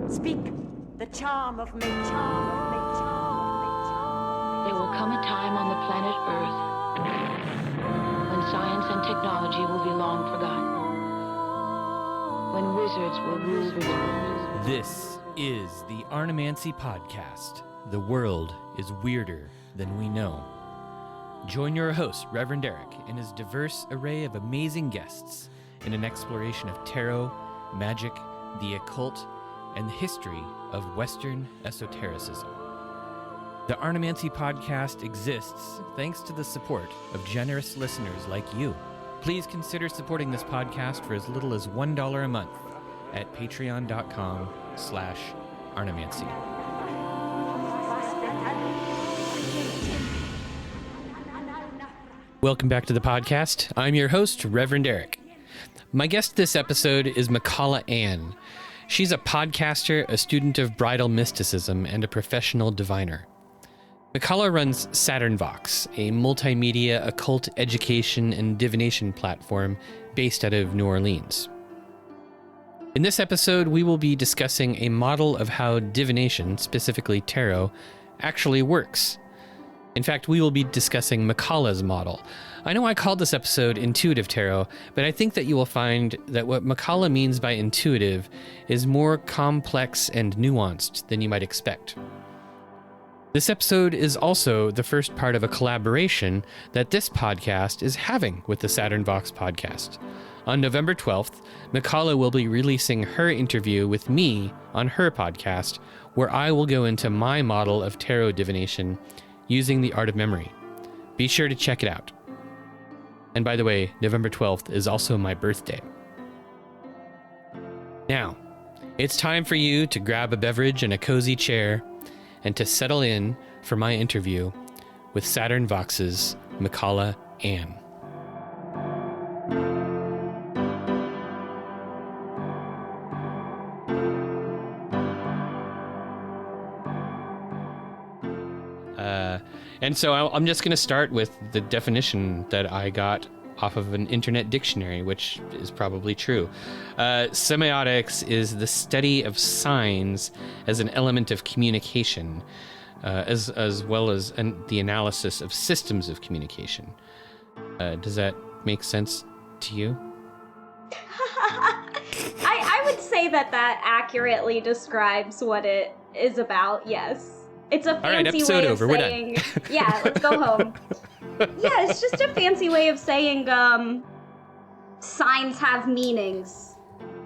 Speak the charm of me, charm of me, charm of me, charm. There will come a time on the planet Earth when science and technology will be long forgotten. When wizards will rule the world. This is the Arnemancy Podcast. The world is weirder than we know. Join your host, Reverend Eric, and his diverse array of amazing guests in an exploration of tarot, magic, the occult, and the history of Western esotericism. The Arnemancy Podcast exists thanks to the support of generous listeners like you. Please consider supporting this podcast for as little as $1 a month at patreon.com/Arnemancy. Welcome back to the podcast. I'm your host, Reverend Eric. My guest this episode is McCalla Ann. She's a podcaster, a student of Bridal Mysticism, and a professional diviner. McCalla runs SaturnVox, a multimedia occult education and divination platform based out of New Orleans. In this episode, we will be discussing a model of how divination, specifically tarot, actually works. In fact, we will be discussing McCalla's model. I know I called this episode Intuitive Tarot, but I think that you will find that what McCalla means by intuitive is more complex and nuanced than you might expect. This episode is also the first part of a collaboration that this podcast is having with the SaturnVox podcast. On November 12th, McCalla will be releasing her interview with me on her podcast, where I will go into my model of tarot divination using the art of memory. Be sure to check it out. And by the way, November 12th is also my birthday. Now, it's time for you to grab a beverage and a cozy chair and to settle in for my interview with SaturnVox's McCalla Ann. And so I'm just going to start with the definition that I got off of an internet dictionary, which is probably true. Semiotics is the study of signs as an element of communication, as well as the analysis of systems of communication. Does that make sense to you? I would say that accurately describes what it is about, yes. It's a fancy way of saying, yeah, let's go home. Yeah, it's just a fancy way of saying signs have meanings.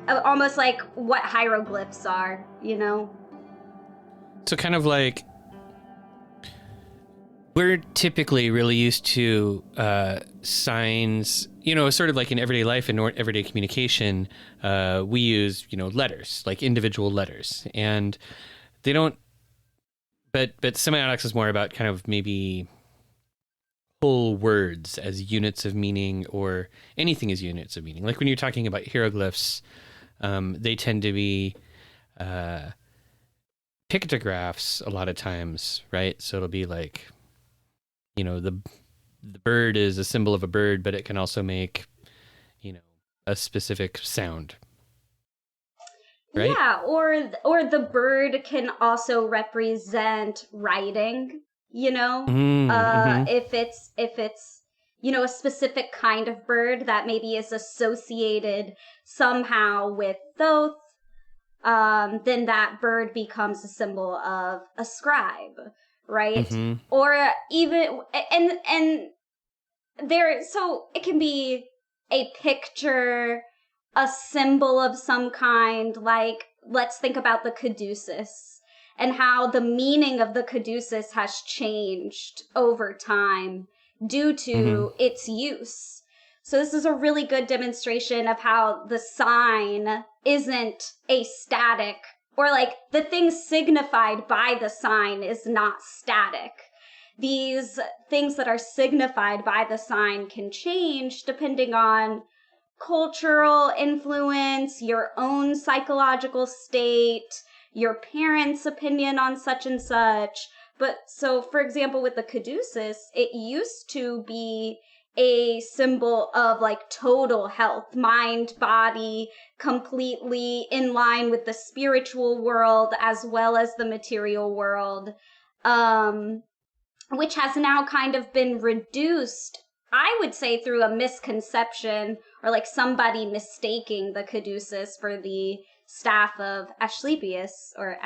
Almost like what hieroglyphs are, you know? So kind of like, we're typically really used to signs, you know, sort of like in everyday life and everyday communication, we use, you know, letters, like individual letters. And they don't, but semiotics is more about kind of maybe whole words as units of meaning, or anything as units of meaning. Like when you're talking about hieroglyphs, they tend to be pictographs a lot of times, right? So it'll be like, you know, the bird is a symbol of a bird, but it can also make, you know, a specific sound. Right? Yeah, or the bird can also represent writing, you know? If it's you know, a specific kind of bird that maybe is associated somehow with Thoth, then that bird becomes a symbol of a scribe, right? Mm-hmm. Or even and there, so it can be a picture, a symbol of some kind, like let's think about the caduceus and how the meaning of the caduceus has changed over time due to its use. So this is a really good demonstration of how the sign isn't a static, or like the thing signified by the sign is not static. These things that are signified by the sign can change depending on cultural influence, your own psychological state, your parents' opinion on such and such. But so, for example, with the caduceus, it used to be a symbol of like total health, mind, body, completely in line with the spiritual world as well as the material world, which has now kind of been reduced, I would say, through a misconception or like somebody mistaking the caduceus for the staff of Asclepius or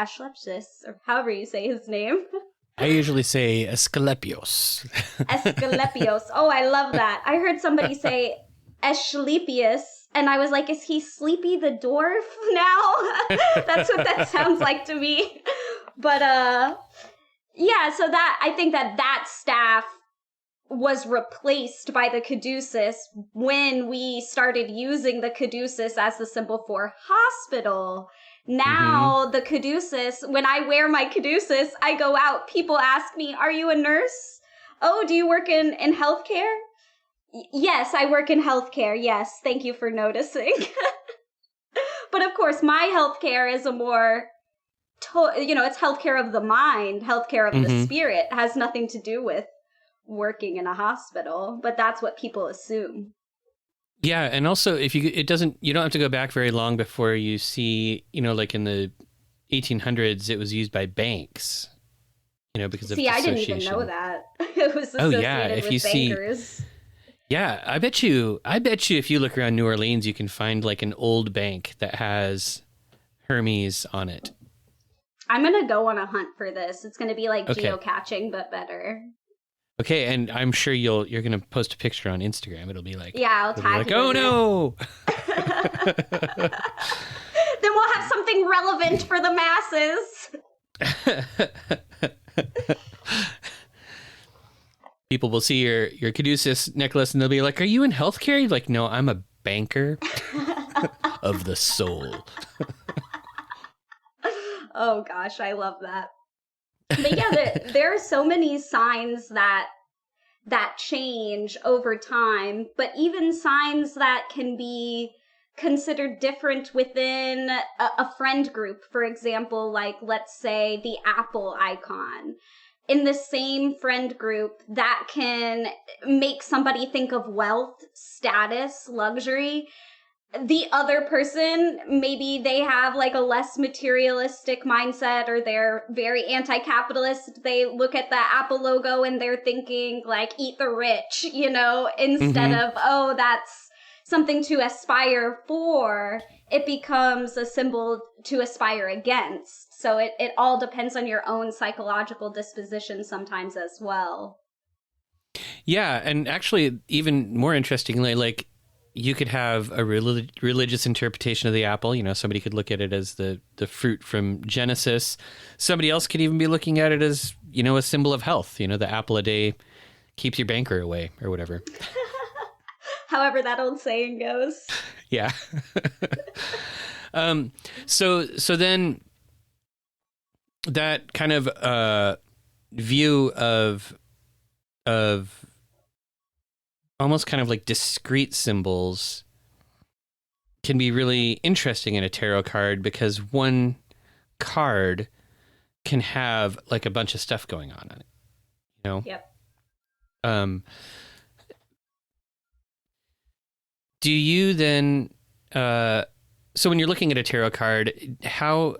however you say his name. I usually say Asclepios. Asclepios. Oh, I love that. I heard somebody say Asclepius, and I was like, is he Sleepy the Dwarf now? That's what that sounds like to me. But, yeah, so that, I think that staff was replaced by the caduceus when we started using the caduceus as the symbol for hospital. Now, the caduceus, when I wear my caduceus, I go out, people ask me, are you a nurse? Oh, do you work in healthcare? Yes, I work in healthcare. Yes, thank you for noticing. But of course, my healthcare is a more, it's healthcare of the mind, healthcare of the spirit. It has nothing to do with working in a hospital, but that's what people assume. Yeah, and also you don't have to go back very long before you see, like in the 1800s, it was used by banks, because of I didn't association. even know that. It was associated with bankers. Yeah, I bet you if you look around New Orleans, you can find like an old bank that has Hermes on it. I'm going to go on a hunt for this. It's going to be like geocaching, but better. Okay, and I'm sure you're going to post a picture on Instagram. It'll be like, I'll tag you. Oh no! Then we'll have something relevant for the masses. People will see your caduceus necklace and they'll be like, "Are you in healthcare?" You're like, "No, I'm a banker of the soul." Oh gosh, I love that. But yeah, there are so many signs that change over time, but even signs that can be considered different within a friend group. For example, like let's say the Apple icon. In the same friend group, that can make somebody think of wealth, status, luxury. The other person, maybe they have like a less materialistic mindset or they're very anti-capitalist. They look at the Apple logo and they're thinking like, eat the rich, instead of, oh, that's something to aspire for. It becomes a symbol to aspire against. So it all depends on your own psychological disposition sometimes as well. Yeah, and actually, even more interestingly, like, you could have a religious interpretation of the apple. Somebody could look at it as the fruit from Genesis. Somebody else could even be looking at it as, a symbol of health. The apple a day keeps your banker away or whatever. However that old saying goes. Yeah. So then that kind of view of almost kind of like discrete symbols can be really interesting in a tarot card because one card can have like a bunch of stuff going on it, Yep. Do you then, so when you're looking at a tarot card, how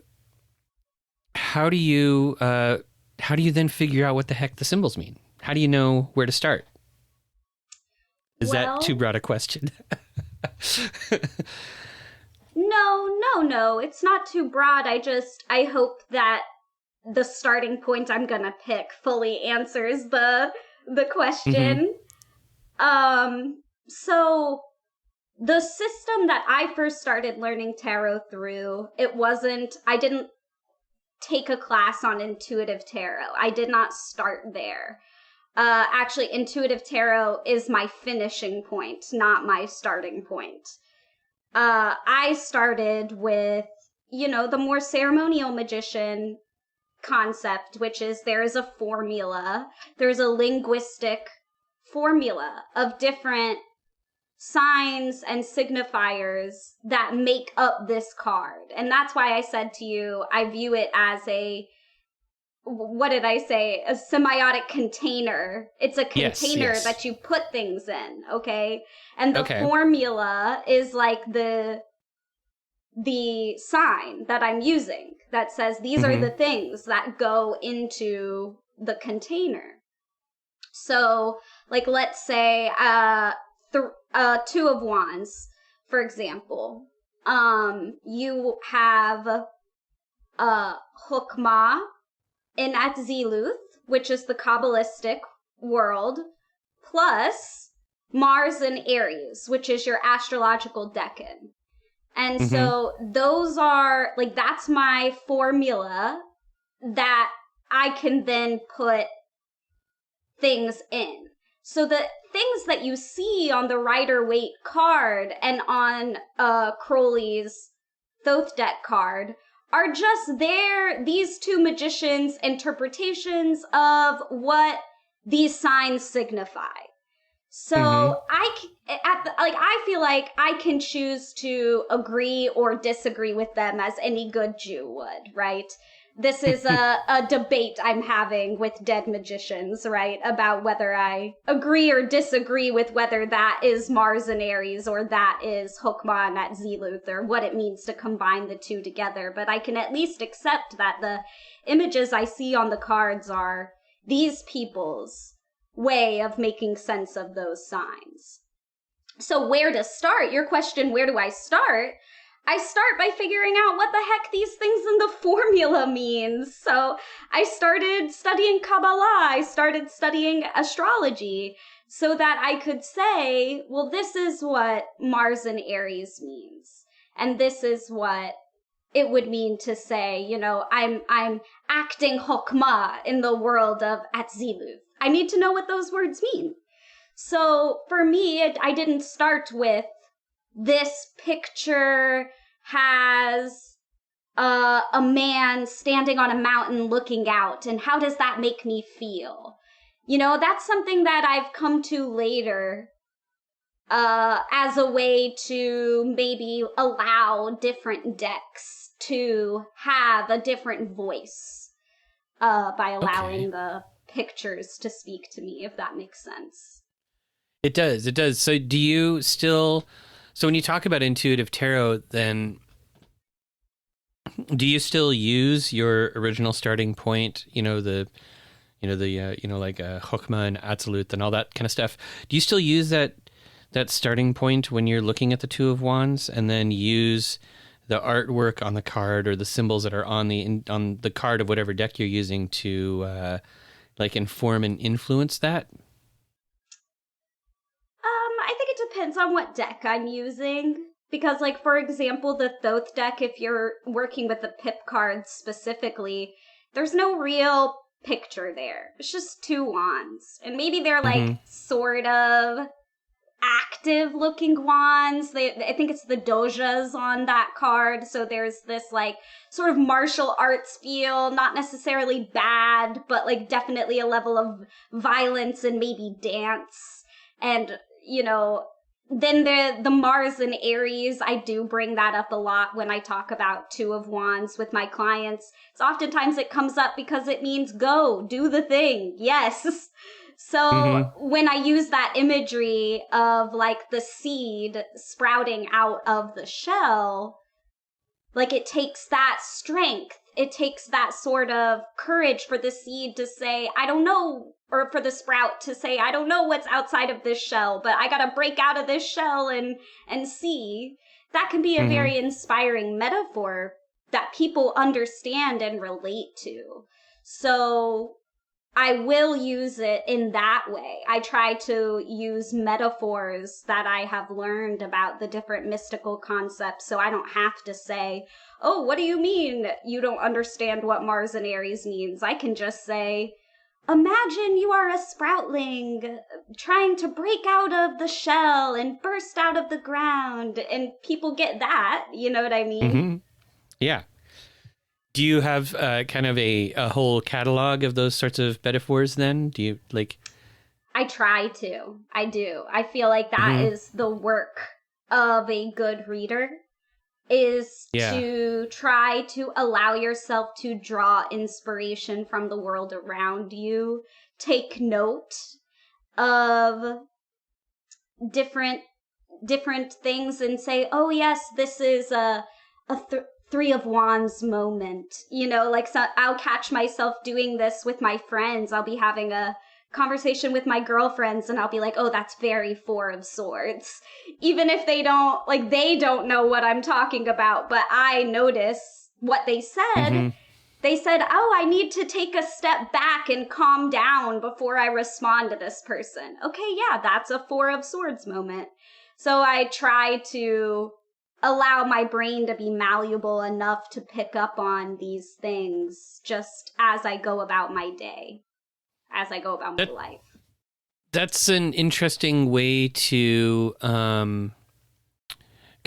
do you then figure out what the heck the symbols mean? How do you know where to start? Is that too broad a question? No, it's not too broad. I hope that the starting point I'm gonna pick fully answers the question. So the system that I first started learning tarot through, I didn't take a class on intuitive tarot. I did not start there. Actually, intuitive tarot is my finishing point, not my starting point. I started with, the more ceremonial magician concept, which is there is a formula. There's a linguistic formula of different signs and signifiers that make up this card. And that's why I said to you, I view it as a what did I say? A semiotic container. It's a container Yes. that you put things in, okay? And the Okay. formula is like the sign that I'm using that says these are the things that go into the container. So, like, let's say Two of Wands, for example. You have Hokmah in Atziluth, which is the Kabbalistic world, plus Mars in Aries, which is your astrological decan. And so those are, like, that's my formula that I can then put things in. So the things that you see on the Rider-Waite card and on Crowley's Thoth deck card are just these two magicians' interpretations of what these signs signify. So I feel like I can choose to agree or disagree with them as any good Jew would, right? This is a debate I'm having with dead magicians, right? About whether I agree or disagree with whether that is Mars and Aries or that is Hokmah and Atziluth, or what it means to combine the two together. But I can at least accept that the images I see on the cards are these people's way of making sense of those signs. So where to start? Your question, where do I start? I start by figuring out what the heck these things in the formula means. So I started studying Kabbalah. I started studying astrology so that I could say, well, this is what Mars and Aries means. And this is what it would mean to say, you know, I'm acting Hokmah in the world of Atziluth. I need to know what those words mean. So for me, I didn't start with this picture has a man standing on a mountain looking out, and how does that make me feel? You know, that's something that I've come to later as a way to maybe allow different decks to have a different voice by allowing the pictures to speak to me, if that makes sense. It does. It does. So do you still... So when you talk about intuitive tarot, then do you still use your original starting point? Like Hokmah and Atziluth and all that kind of stuff. Do you still use that starting point when you're looking at the Two of Wands, and then use the artwork on the card or the symbols that are on the card of whatever deck you're using to inform and influence that? I think it depends on what deck I'm using. Because, like, for example, the Thoth deck, if you're working with the pip cards specifically, there's no real picture there. It's just two wands. And maybe they're, like, sort of active-looking wands. I think it's the dojas on that card. So there's this, like, sort of martial arts feel. Not necessarily bad, but, like, definitely a level of violence and maybe dance. And, you know, then the Mars and Aries, I do bring that up a lot when I talk about Two of Wands with my clients. It's oftentimes it comes up because it means go, do the thing. Yes. So when I use that imagery of like the seed sprouting out of the shell, like it takes that strength. It takes that sort of courage for the seed to say, I don't know, or for the sprout to say, I don't know what's outside of this shell, but I gotta break out of this shell and see. That can be a very inspiring metaphor that people understand and relate to. So I will use it in that way. I try to use metaphors that I have learned about the different mystical concepts, so I don't have to say, oh, what do you mean you don't understand what Mars and Aries means? I can just say, imagine you are a sproutling trying to break out of the shell and burst out of the ground, and people get that, you know what I mean? Yeah. Do you have kind of a whole catalog of those sorts of metaphors then? Do you like... I try to. I do. I feel like that is the work of a good reader. is Yeah. to try to allow yourself to draw inspiration from the world around you. Take note of different things and say, oh yes, this is a Three of Wands moment. You know, like, so I'll catch myself doing this with my friends. I'll be having a conversation with my girlfriends and I'll be like, oh, that's very Four of Swords. Even if they don't know what I'm talking about, but I notice what they said. Mm-hmm. They said, oh, I need to take a step back and calm down before I respond to this person. Okay, yeah, that's a Four of Swords moment. So I try to allow my brain to be malleable enough to pick up on these things just as I go about my day, as I go about my life. That's an interesting way to kind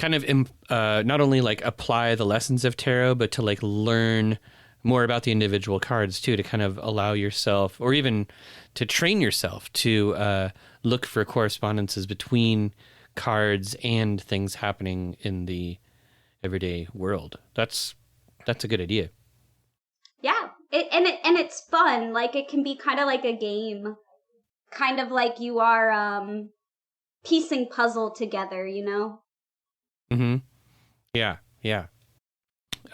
of not only like apply the lessons of tarot, but to like learn more about the individual cards too, to kind of allow yourself, or even to train yourself to look for correspondences between cards and things happening in the everyday world. That's a good idea. Yeah, and it's fun. Like, it can be kind of like a game, kind of like you are piecing puzzle together, you know? Mm-hmm. Yeah.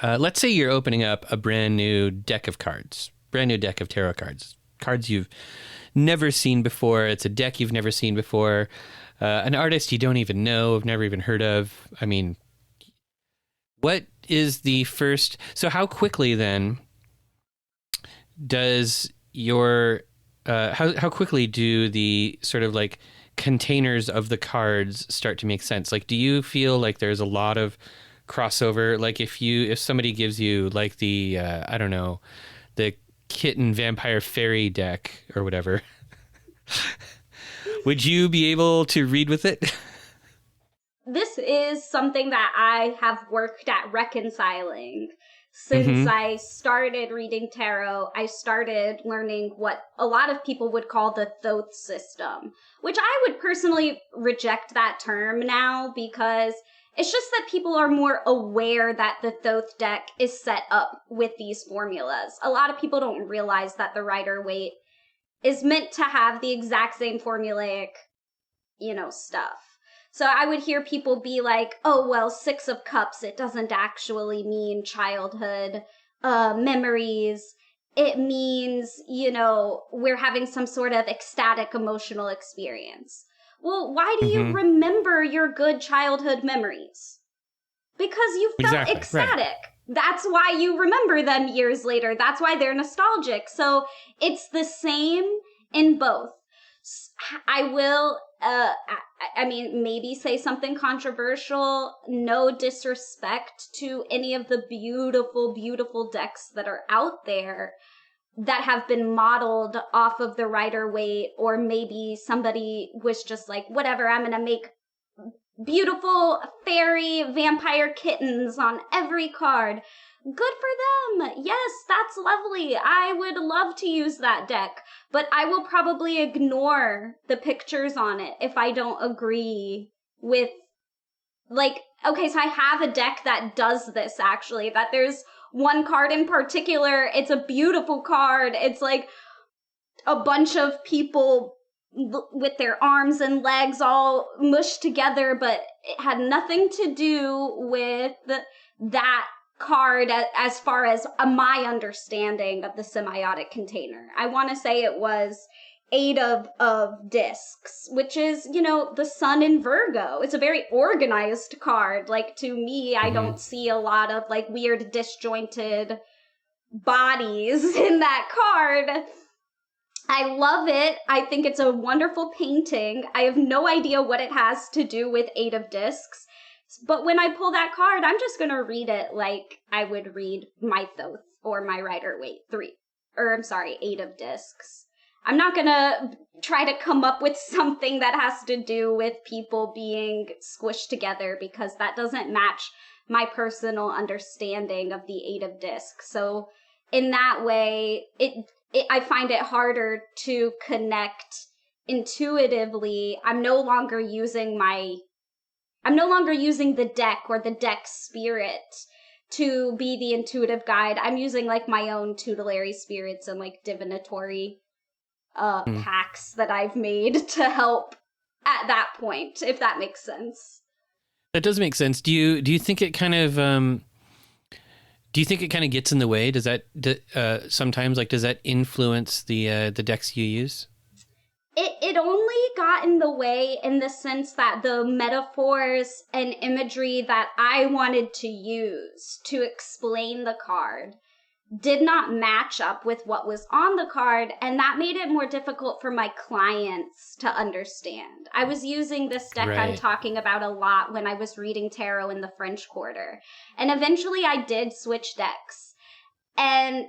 Let's say you're opening up a brand new deck of cards, brand new deck of tarot cards, cards you've never seen before. It's a deck you've never seen before. An artist you don't even know, have never even heard of. I mean, what is the first... So how quickly then does your... how quickly do the sort of like containers of the cards start to make sense? Like, do you feel like there's a lot of crossover? Like if somebody gives you like the, I don't know, the kitten vampire fairy deck or whatever... Would you be able to read with it? This is something that I have worked at reconciling. Since I started reading tarot, I started learning what a lot of people would call the Thoth system, which I would personally reject that term now, because it's just that people are more aware that the Thoth deck is set up with these formulas. A lot of people don't realize that the Rider-Waite is meant to have the exact same formulaic, stuff. So I would hear people be like, oh, well, Six of Cups, it doesn't actually mean childhood memories. It means, we're having some sort of ecstatic emotional experience. Well, why do you remember your good childhood memories? Because you felt ecstatic. Right. That's why you remember them years later. That's why they're nostalgic. So it's the same in both. I will, maybe say something controversial. No disrespect to any of the beautiful, beautiful decks that are out there that have been modeled off of the Rider-Waite, or maybe somebody was just like, whatever, I'm going to make beautiful fairy vampire kittens on every card. Good for them. Yes, that's lovely. I would love to use that deck, but I will probably ignore the pictures on it if I don't agree with, like, okay, so I have a deck that does this, actually, that there's one card in particular. It's a beautiful card. It's like a bunch of people with their arms and legs all mushed together, but it had nothing to do with that card as far as my understanding of the semiotic container. I want to say it was Eight of Discs, which is, the sun in Virgo. It's a very organized card. Like, to me, I don't see a lot of, like, weird disjointed bodies in that card. I love it. I think it's a wonderful painting. I have no idea what it has to do with Eight of Discs. But when I pull that card, I'm just going to read it like I would read my Thoth or my Rider-Waite Eight of Discs. I'm not going to try to come up with something that has to do with people being squished together, because that doesn't match my personal understanding of the Eight of Discs. So in that way, I find it harder to connect intuitively. I'm no longer using my I'm no longer using the deck or the deck spirit to be the intuitive guide. I'm using like my own tutelary spirits and like divinatory packs that I've made to help at that point, if that makes sense. That does make sense. Do you think it kind of gets in the way? Does that sometimes, like, does that influence the decks you use? It only got in the way in the sense that the metaphors and imagery that I wanted to use to explain the card did not match up with what was on the card, and that made it more difficult for my clients to understand. I was using this deck I'm talking about a lot when I was reading tarot in the French Quarter, and eventually I did switch decks, and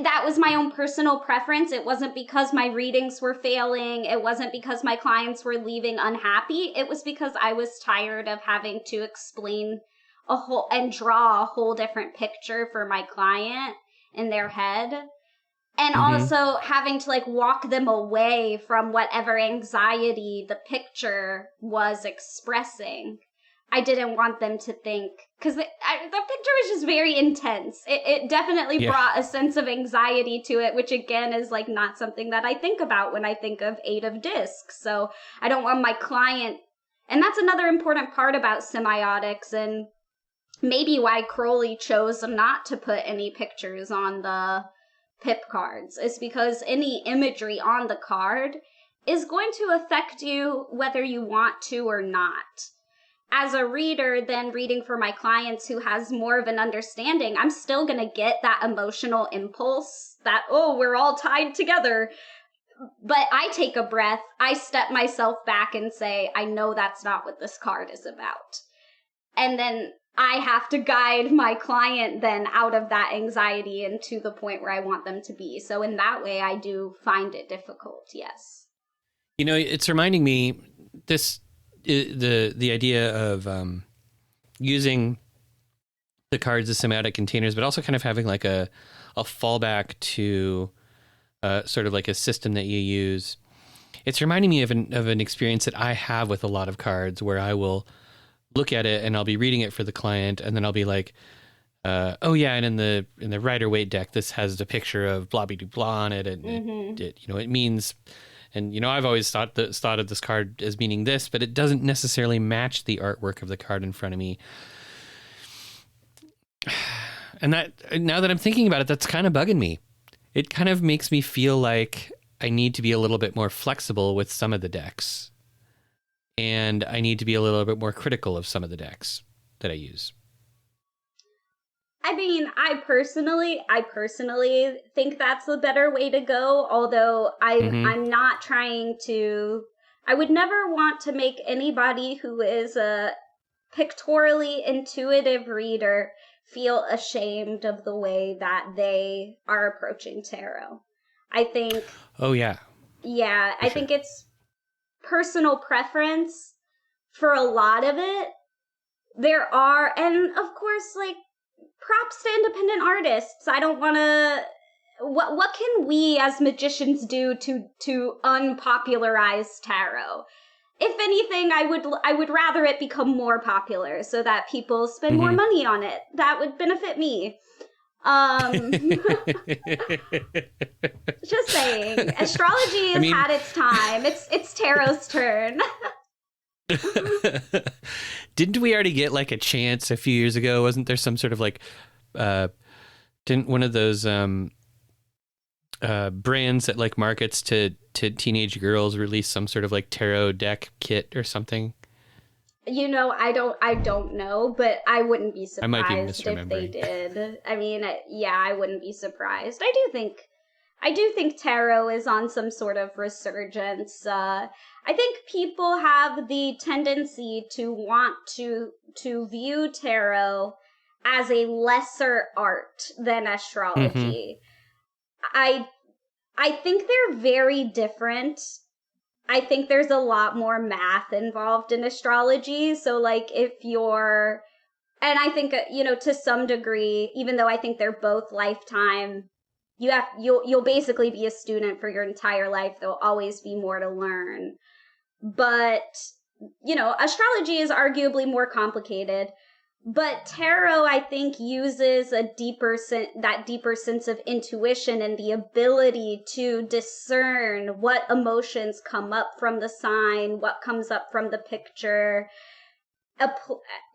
that was my own personal preference. It wasn't because my readings were failing. It wasn't because my clients were leaving unhappy. It was because I was tired of having to explain a whole and draw a whole different picture for my client in their head. And also having to like walk them away from whatever anxiety the picture was expressing. I didn't want them to think, because the picture was just very intense. It definitely brought a sense of anxiety to it, which again is like not something that I think about when I think of 8 of discs. So I don't want my client, and that's another important part about semiotics, and maybe why Crowley chose not to put any pictures on the pip cards, is because any imagery on the card is going to affect you whether you want to or not. As a reader, then reading for my clients who has more of an understanding, I'm still going to get that emotional impulse that, oh, we're all tied together. But I take a breath, I step myself back and say, I know that's not what this card is about. And then I have to guide my client then out of that anxiety and to the point where I want them to be. So in that way, I do find it difficult, yes. You know, it's reminding me the idea of using the cards as semiotic containers, but also kind of having like a fallback to sort of like a system that you use. It's reminding me of an experience that I have with a lot of cards, where I will look at it and I'll be reading it for the client, and then I'll be like, oh yeah, and in the Rider-Waite deck, this has the picture of blah blah blah on it, and it means. And, I've always thought of this card as meaning this, but it doesn't necessarily match the artwork of the card in front of me. And that, now that I'm thinking about it, that's kind of bugging me. It kind of makes me feel like I need to be a little bit more flexible with some of the decks. And I need to be a little bit more critical of some of the decks that I use. I mean, I personally think that's the better way to go, although I'm not trying to, I would never want to make anybody who is a pictorially intuitive reader feel ashamed of the way that they are approaching tarot. I think... Oh, yeah. Yeah, I think it's personal preference for a lot of it. There are, and of course, like, props to independent artists. I don't want to... What can we as magicians do to unpopularize tarot? If anything, I would rather it become more popular so that people spend more money on it. That would benefit me. Just saying. Astrology has had its time. It's tarot's turn. Didn't we already get like a chance a few years ago? Wasn't there some sort of like didn't one of those brands that like markets to teenage girls release some sort of like tarot deck kit or something? I don't know, but I wouldn't be surprised I might be if they did. I mean, yeah, I wouldn't be surprised. I do think tarot is on some sort of resurgence. I think people have the tendency to want to view tarot as a lesser art than astrology. I think they're very different. I think there's a lot more math involved in astrology. So like if you're, and I think, to some degree, even though I think they're both lifetime, you'll basically be a student for your entire life. There'll always be more to learn. But astrology is arguably more complicated, but tarot, I think, uses that deeper sense of intuition and the ability to discern what emotions come up from the sign, what comes up from the picture,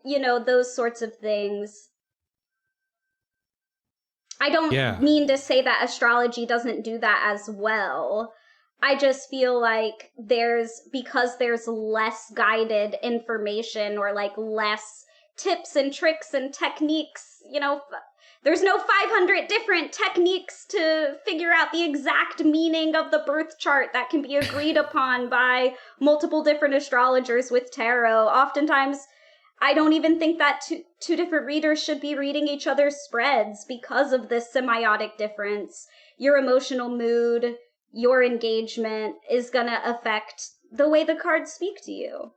those sorts of things. I don't mean to say that astrology doesn't do that as well. I just feel like because there's less guided information or like less tips and tricks and techniques, there's no 500 different techniques to figure out the exact meaning of the birth chart that can be agreed upon by multiple different astrologers with tarot. Oftentimes, I don't even think that two different readers should be reading each other's spreads because of this semiotic difference. Your emotional mood, your engagement is going to affect the way the cards speak to you.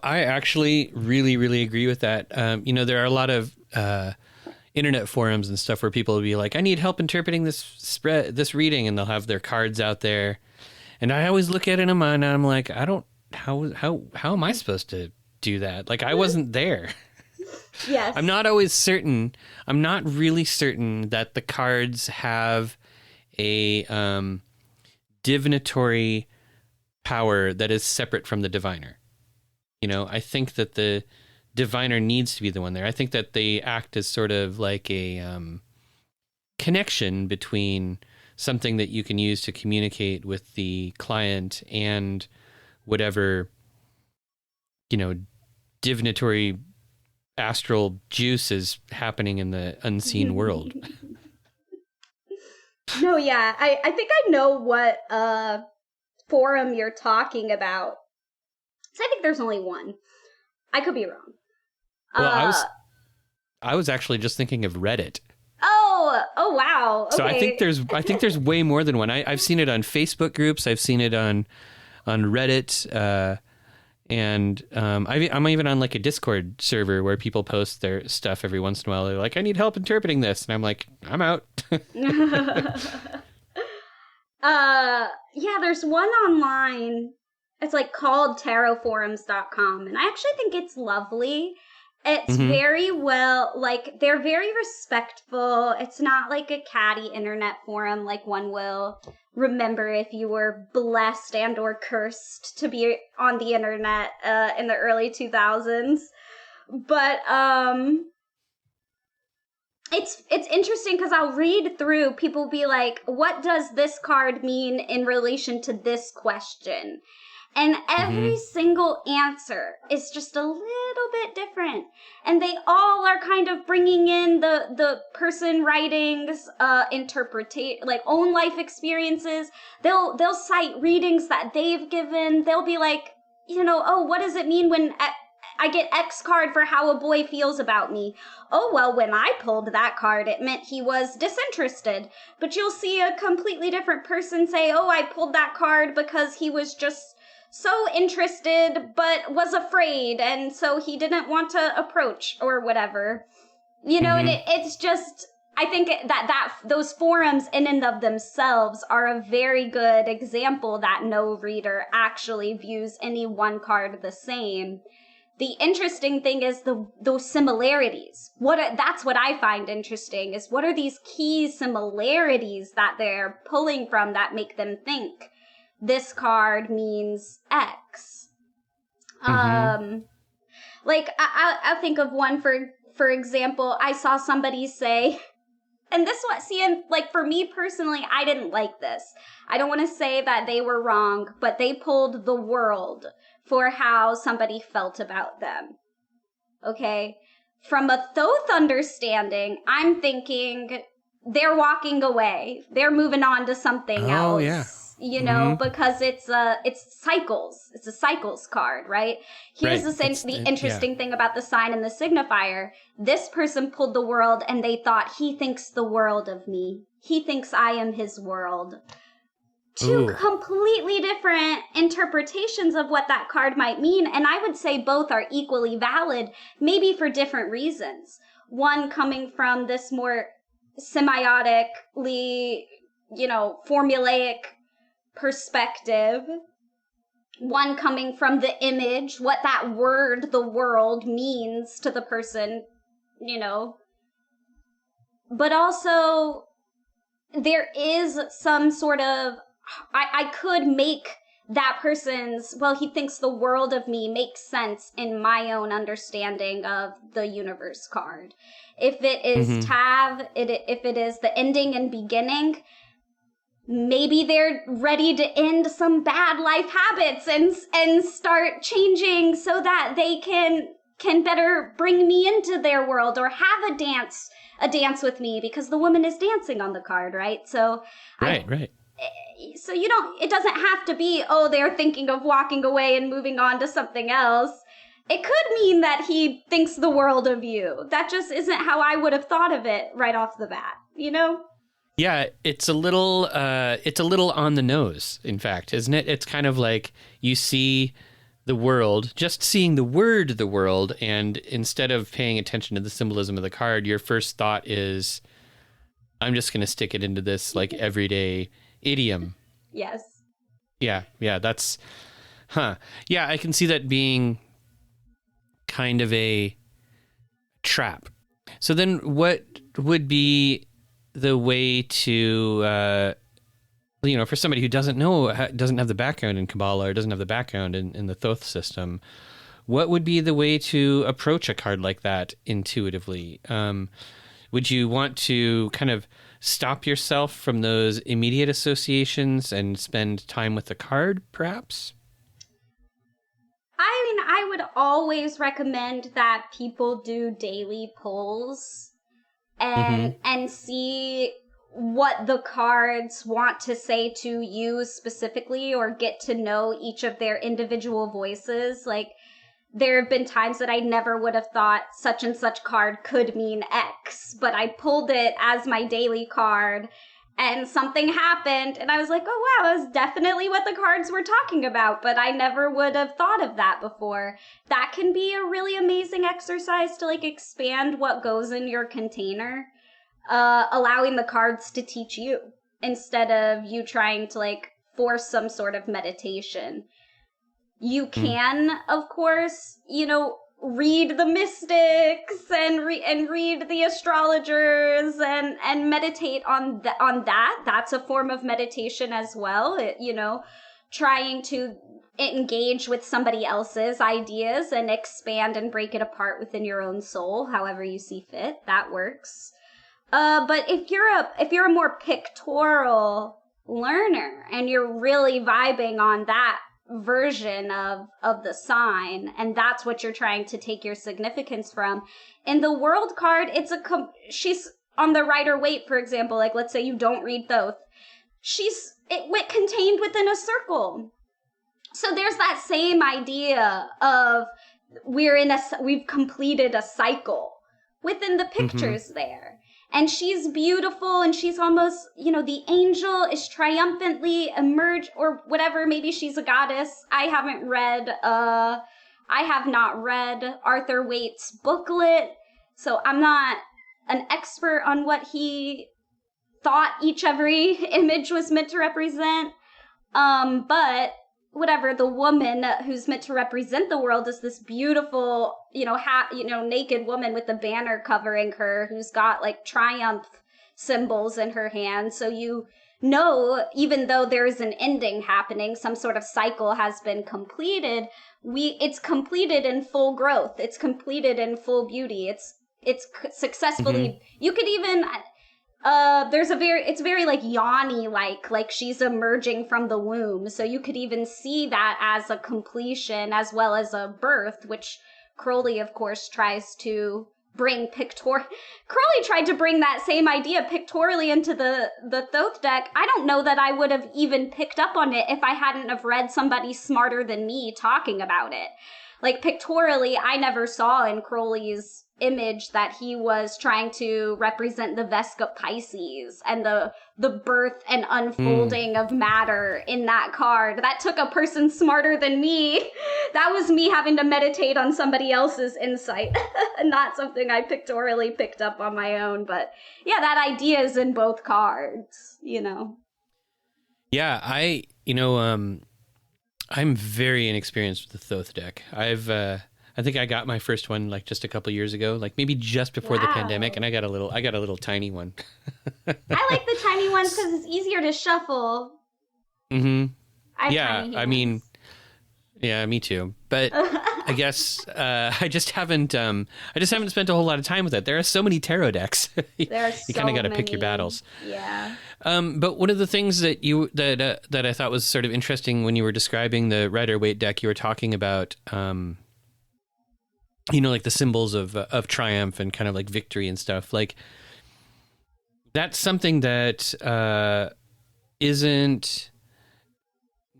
I actually really, really agree with that. There are a lot of internet forums and stuff where people will be like, I need help interpreting this reading, and they'll have their cards out there. And I always look at it and I'm like, how am I supposed to do that? Like, I wasn't there. Yes. I'm not really certain that the cards have a divinatory power that is separate from the diviner. I think that the diviner needs to be the one there. I think that they act as sort of like a connection between something that you can use to communicate with the client and whatever, divinatory astral juice is happening in the unseen world. No, yeah. I think I know what forum you're talking about. So I think there's only one. I could be wrong. Well, I was actually just thinking of Reddit. Oh wow. Okay. So I think there's way more than one. I've seen it on Facebook groups. I've seen it on Reddit. And I'm even on like a Discord server where people post their stuff every once in a while. They're like, I need help interpreting this. And I'm like, I'm out. Yeah, there's one online. It's like called tarotforums.com. And I actually think it's lovely. It's very well, like, they're very respectful. It's not like a catty internet forum like one will remember if you were blessed and or cursed to be on the internet in the early 2000s. But it's interesting because I'll read through, people be like, what does this card mean in relation to this question? And every single answer is just a little bit different. And they all are kind of bringing in the person writing's like own life experiences. They'll cite readings that they've given. They'll be like, what does it mean when I get X card for how a boy feels about me? Oh, well, when I pulled that card, it meant he was disinterested. But you'll see a completely different person say, oh, I pulled that card because he was just so interested, but was afraid, and so he didn't want to approach or whatever, and it's just, I think that those forums in and of themselves are a very good example that no reader actually views any one card the same. The interesting thing is those similarities. That's what I find interesting, is what are these key similarities that they're pulling from that make them think this card means X. Like I'll think of one for example. I saw somebody say, and this one, like for me personally, I didn't like this. I don't want to say that they were wrong, but they pulled the world for how somebody felt about them. Okay, from a Thoth understanding, I'm thinking they're walking away. They're moving on to something else. Yeah. Because it's cycles. It's a cycles card, right? Here's the interesting thing about the sign and the signifier. This person pulled the world and they thought, he thinks the world of me. He thinks I am his world. Two completely different interpretations of what that card might mean. And I would say both are equally valid, maybe for different reasons. One coming from this more semiotically, formulaic perspective, one coming from the image, what that word, the world, means to the person, you know. But also, there is some sort of, I could make that person's, well, he thinks the world of me makes sense in my own understanding of the universe card. If it is Tav, if it is the ending and beginning, maybe they're ready to end some bad life habits and start changing so that they can better bring me into their world, or have a dance with me, because the woman is dancing on the card, right? So Right. So it doesn't have to be, oh, they're thinking of walking away and moving on to something else. It could mean that he thinks the world of you. That just isn't how I would have thought of it right off the bat, you know? Yeah, it's a little on the nose, in fact, isn't it? It's kind of like you see the world, just seeing the word the world, and instead of paying attention to the symbolism of the card, your first thought is, I'm just going to stick it into this like everyday idiom. Yes. Yeah, that's, yeah, I can see that being kind of a trap. So then what would be the way to, for somebody who doesn't have the background in Kabbalah, or doesn't have the background in the Thoth system, what would be the way to approach a card like that intuitively? Would you want to kind of stop yourself from those immediate associations and spend time with the card, perhaps? I mean, I would always recommend that people do daily polls and see what the cards want to say to you specifically, or get to know each of their individual voices. Like, there have been times that I never would have thought such and such card could mean X, but I pulled it as my daily card and something happened and I was like, oh wow, that's definitely what the cards were talking about, but I never would have thought of that before. That can be a really amazing exercise to like expand what goes in your container, allowing the cards to teach you instead of you trying to like force some sort of meditation. You can, of course, read the mystics and read the astrologers and meditate on that. That's a form of meditation as well. Trying to engage with somebody else's ideas and expand and break it apart within your own soul, however you see fit. That works. But if you're a more pictorial learner and you're really vibing on that version of the sign, and that's what you're trying to take your significance from, in the world card, she's on the Rider Waite, for example. Like, let's say you don't read Thoth, contained within a circle. So there's that same idea of we've completed a cycle within the pictures there. And she's beautiful, and she's almost, the angel is triumphantly emerged, or whatever. Maybe she's a goddess. I have not read Arthur Waite's booklet, so I'm not an expert on what he thought every image was meant to represent. But whatever, the woman who's meant to represent the world is this beautiful, naked woman with the banner covering her, who's got like triumph symbols in her hand. So even though there is an ending happening, some sort of cycle has been completed. It's completed in full growth. It's completed in full beauty. It's successfully. You could even. It's very like Yanni like she's emerging from the womb. So you could even see that as a completion as well as a birth, which Crowley, of course, tries to bring Crowley tried to bring that same idea pictorially into the Thoth deck. I don't know that I would have even picked up on it if I hadn't have read somebody smarter than me talking about it. Like, pictorially, I never saw in Crowley's image that he was trying to represent the Vesca Pisces and the birth and unfolding of matter in that card. That took a person smarter than me. That was me having to meditate on somebody else's insight, not something I pictorially picked up on my own. But yeah, that idea is in both cards, Yeah, I'm very inexperienced with the Thoth deck. I think I got my first one like just a couple years ago, like maybe just before the pandemic, and I got a little tiny one. I like the tiny ones because it's easier to shuffle. Mm-hmm. Yeah, yeah, me too. But I guess I just haven't spent a whole lot of time with it. There are so many tarot decks. You kind of got to pick your battles. Yeah. But one of the things that I thought was sort of interesting when you were describing the Rider-Waite deck, you were talking about, like the symbols of triumph and kind of like victory and stuff. Like that's something that isn't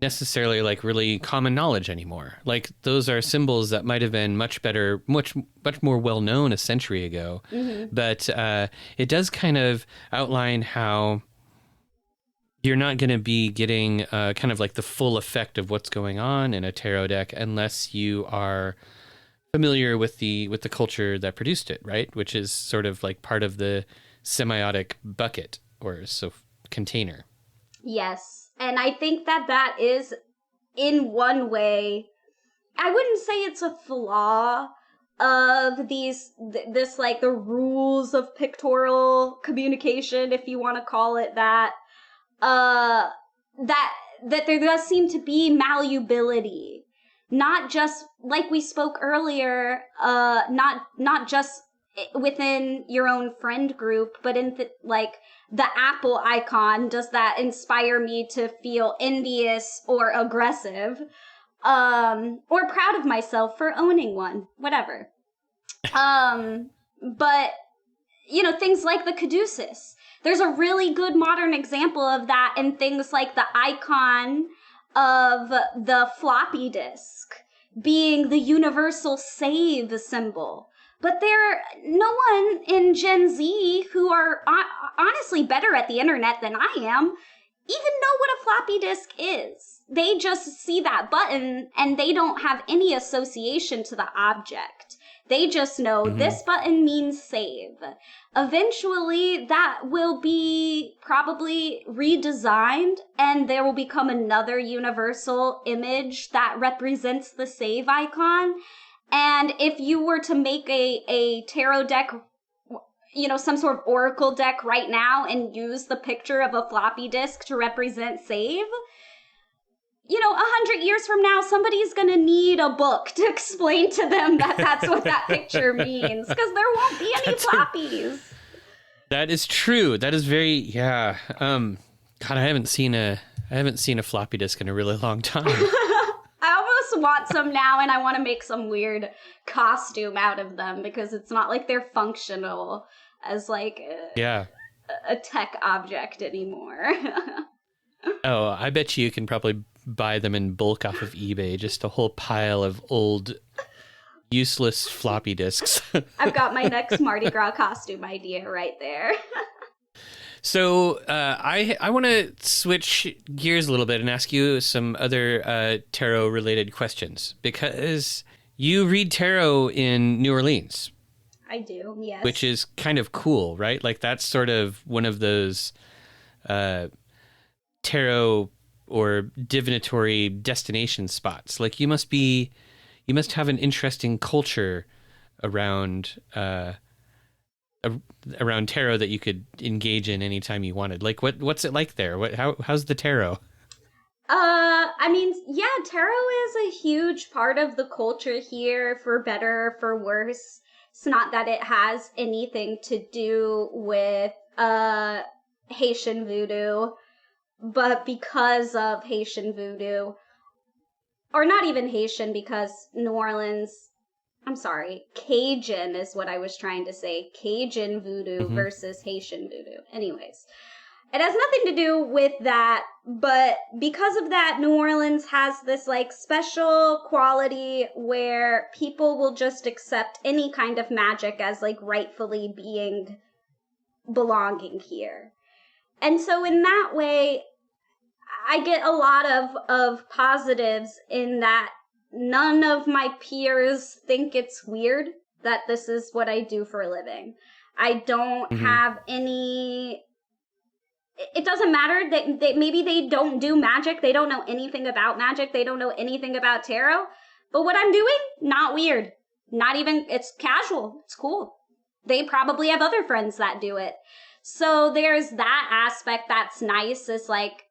necessarily like really common knowledge anymore. Like those are symbols that might have been much more well known a century ago. Mm-hmm. But it does kind of outline how you're not going to be getting kind of like the full effect of what's going on in a tarot deck unless you are familiar with the culture that produced it, right? Which is sort of like part of the semiotic bucket or container. Yes. And I think that is, in one way, I wouldn't say it's a flaw of this like the rules of pictorial communication, if you want to call it that, that there does seem to be malleability. Not just, like we spoke earlier, not just within your own friend group, but in the Apple icon, does that inspire me to feel envious or aggressive, or proud of myself for owning one, whatever. But, things like the caduceus. There's a really good modern example of that in things like the icon of the floppy disk being the universal save symbol. But no one in Gen Z, who are honestly better at the internet than I am, even know what a floppy disk is. They just see that button and they don't have any association to the object. They just know this button means save. Eventually, that will be probably redesigned and there will become another universal image that represents the save icon. And if you were to make a tarot deck, some sort of oracle deck right now and use the picture of a floppy disk to represent save, 100 years from now, somebody's going to need a book to explain to them that that's what that picture means, because there won't be any floppies. That is true. That is very, yeah. God, I haven't seen a floppy disk in a really long time. I almost want some now, and I want to make some weird costume out of them, because it's not like they're functional as like a tech object anymore. Oh, I bet you can probably buy them in bulk off of eBay, just a whole pile of old useless floppy disks. I've got my next Mardi Gras costume idea right there. So I want to switch gears a little bit and ask you some other tarot-related questions, because you read tarot in New Orleans. I do, yes. Which is kind of cool, right? Like that's sort of one of those tarot or divinatory destination spots. Like you must have an interesting culture around tarot that you could engage in anytime you wanted. Like what's it like there? How's the tarot? Tarot is a huge part of the culture here, for better or for worse. It's not that it has anything to do with Haitian voodoo, but because of Haitian voodoo, or not even Haitian, because Cajun is what I was trying to say. Cajun voodoo versus Haitian voodoo. Anyways, it has nothing to do with that, but because of that, New Orleans has this like special quality where people will just accept any kind of magic as like rightfully belonging here. And so in that way, I get a lot of positives in that none of my peers think it's weird that this is what I do for a living. I don't have any it doesn't matter that maybe they don't do magic. They don't know anything about magic. They don't know anything about tarot. But what I'm doing, not weird. Not even, it's casual. It's cool. They probably have other friends that do it. So there's that aspect that's nice, is like,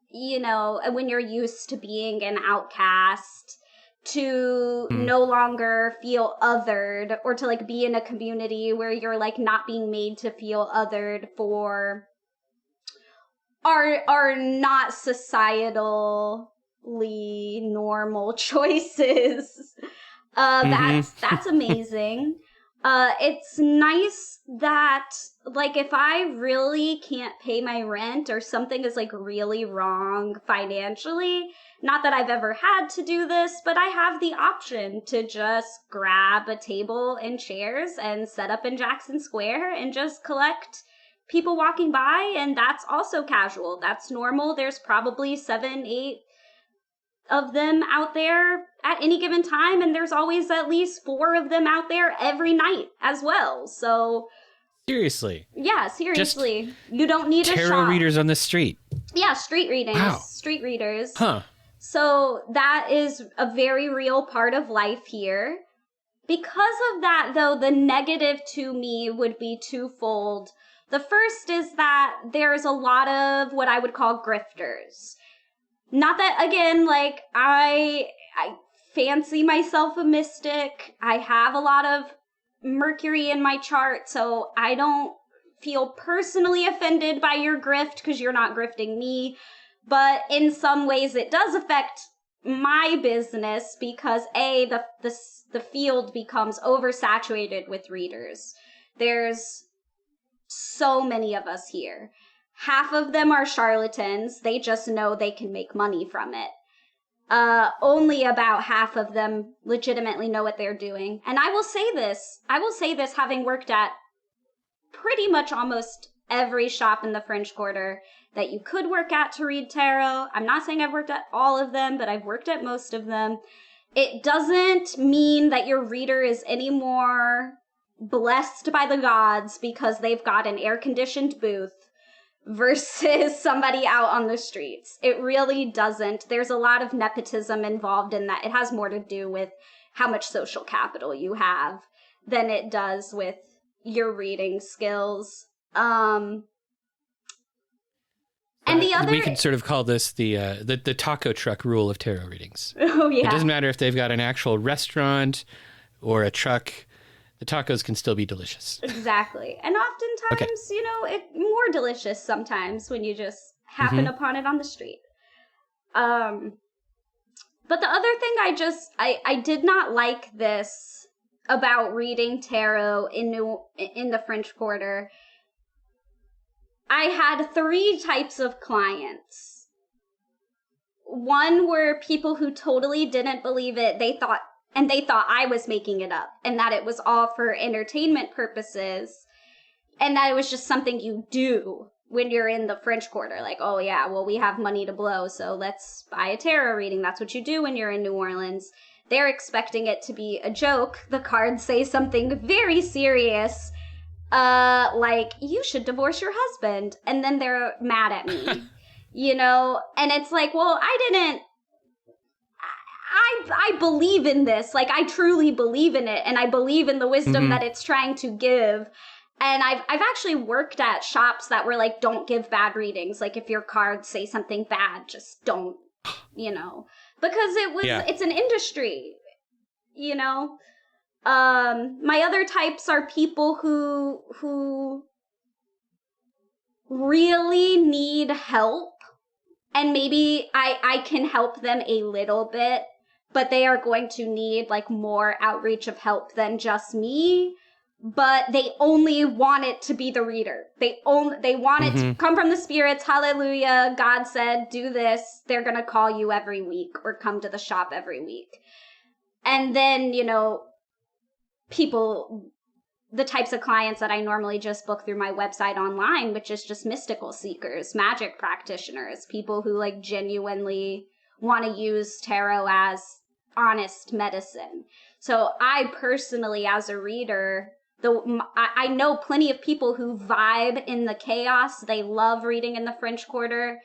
you know, when you're used to being an outcast, to no longer feel othered, or to like be in a community where you're like not being made to feel othered for are not societally normal choices. That's amazing. It's nice that, like, if I really can't pay my rent or something is like really wrong financially, not that I've ever had to do this, but I have the option to just grab a table and chairs and set up in Jackson Square and just collect people walking by, and that's also casual. That's normal. There's probably 7, 8 of them out there at any given time, and there's always at least 4 of them out there every night as well. So seriously, yeah, seriously, you don't need a tarot shop. readers on the street. Yeah, street readings. Wow. Street readers. Huh. So that is a very real part of life here. Because of that, though, the negative to me would be twofold. The first is that there's a lot of what I would call grifters. Not that, again, like, I fancy myself a mystic. I have a lot of Mercury in my chart, so I don't feel personally offended by your grift because you're not grifting me. But in some ways it does affect my business because, A, the field becomes oversaturated with readers. There's so many of us here. Half of them are charlatans. They just know they can make money from it. Only about half of them legitimately know what they're doing. And I will say this having worked at pretty much almost every shop in the French Quarter that you could work at to read tarot. I'm not saying I've worked at all of them, but I've worked at most of them. It doesn't mean that your reader is any more blessed by the gods because they've got an air-conditioned booth versus somebody out on the streets. It really doesn't. There's a lot of nepotism involved in that. It has more to do with how much social capital you have than it does with your reading skills. And the other, we could sort of call this the taco truck rule of tarot readings. oh yeah, It doesn't matter if they've got an actual restaurant or a truck. The tacos can still be delicious. Exactly. And oftentimes, you know, it's more delicious sometimes when you just happen upon it on the street. But the other thing I did not like this about reading tarot in the French Quarter. I had 3 types of clients. One were people who totally didn't believe it. They thought I was making it up and that it was all for entertainment purposes and that it was just something you do when you're in the French Quarter. Like, oh yeah, well, we have money to blow, so let's buy a tarot reading. That's what you do when you're in New Orleans. They're expecting it to be a joke. The cards say something very serious, like, you should divorce your husband. And then they're mad at me, you know? And it's like, well, I believe in this. Like, I truly believe in it, and I believe in the wisdom that it's trying to give. And I've actually worked at shops that were like, don't give bad readings. Like, if your cards say something bad, just don't, you know, because it's an industry, you know. My other types are people who really need help, and maybe I can help them a little bit, but they are going to need like more outreach of help than just me. But they only want it to be the reader. They want it to come from the spirits. Hallelujah. God said, do this. They're going to call you every week or come to the shop every week. And then, you know, people, the types of clients that I normally just book through my website online, which is just mystical seekers, magic practitioners, people who like genuinely want to use tarot as honest medicine. So I personally, as a reader, I know plenty of people who vibe in the chaos. They love reading in the French Quarter.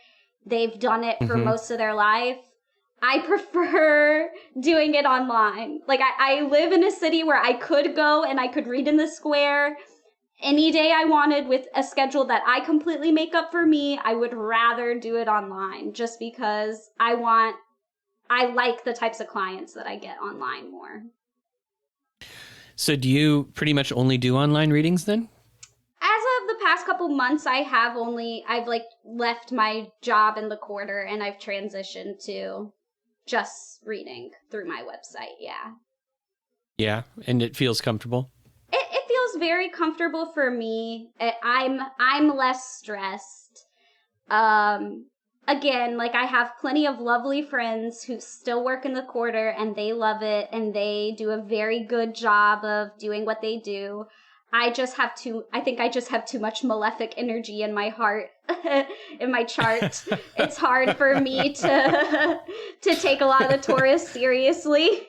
They've done it for most of their life. I prefer doing it online. Like, I live in a city where I could go and I could read in the square any day I wanted with a schedule that I completely make up for me. I would rather do it online just because I like the types of clients that I get online more. So do you pretty much only do online readings then? As of the past couple months, I've like left my job in the Quarter and I've transitioned to just reading through my website. Yeah. Yeah. And it feels comfortable? It feels very comfortable for me. I'm less stressed. Again, like, I have plenty of lovely friends who still work in the Quarter and they love it and they do a very good job of doing what they do. I think I just have too much malefic energy in my heart, in my chart. It's hard for me to take a lot of the Taurus seriously.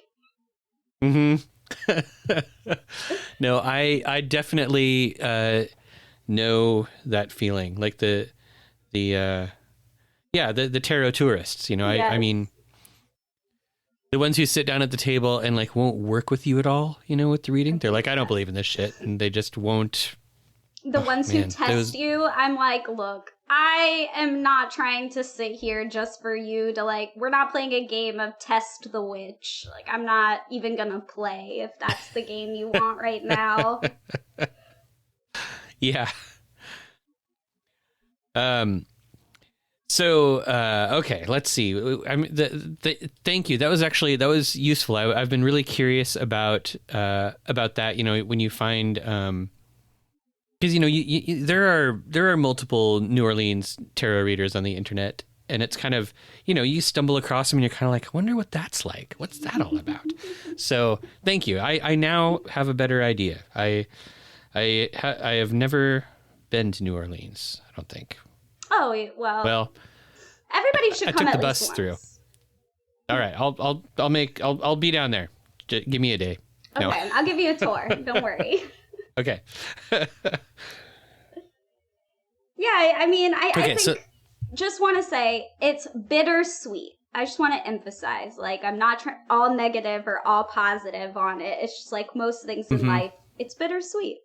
No, I definitely know that feeling. Like the tarot tourists, you know. Yes. I mean, the ones who sit down at the table and like won't work with you at all, you know, with the reading. They're like, I don't believe in this shit, and they just won't. The ones who test you, I'm like, look, I am not trying to sit here just for you to, like, we're not playing a game of test the witch. Like, I'm not even gonna play if that's the game you want right now. Yeah. So, okay, let's see. I mean, thank you. That was useful. I've been really curious about that. You know, when you find, because you know, there are multiple New Orleans tarot readers on the internet, and it's kind of, you know, you stumble across them and you're kind of like, I wonder what that's like. What's that all about? So, thank you. I now have a better idea. I have never been to New Orleans, I don't think. Oh, well, everybody should come I took at the least bus once. through. All right, I'll be down there. Give me a day. Okay, No. I'll give you a tour. Don't worry. Okay. Yeah, I mean, I think, just want to say, it's bittersweet. I just want to emphasize, like, I'm not all negative or all positive on it. It's just like most things in life, it's bittersweet.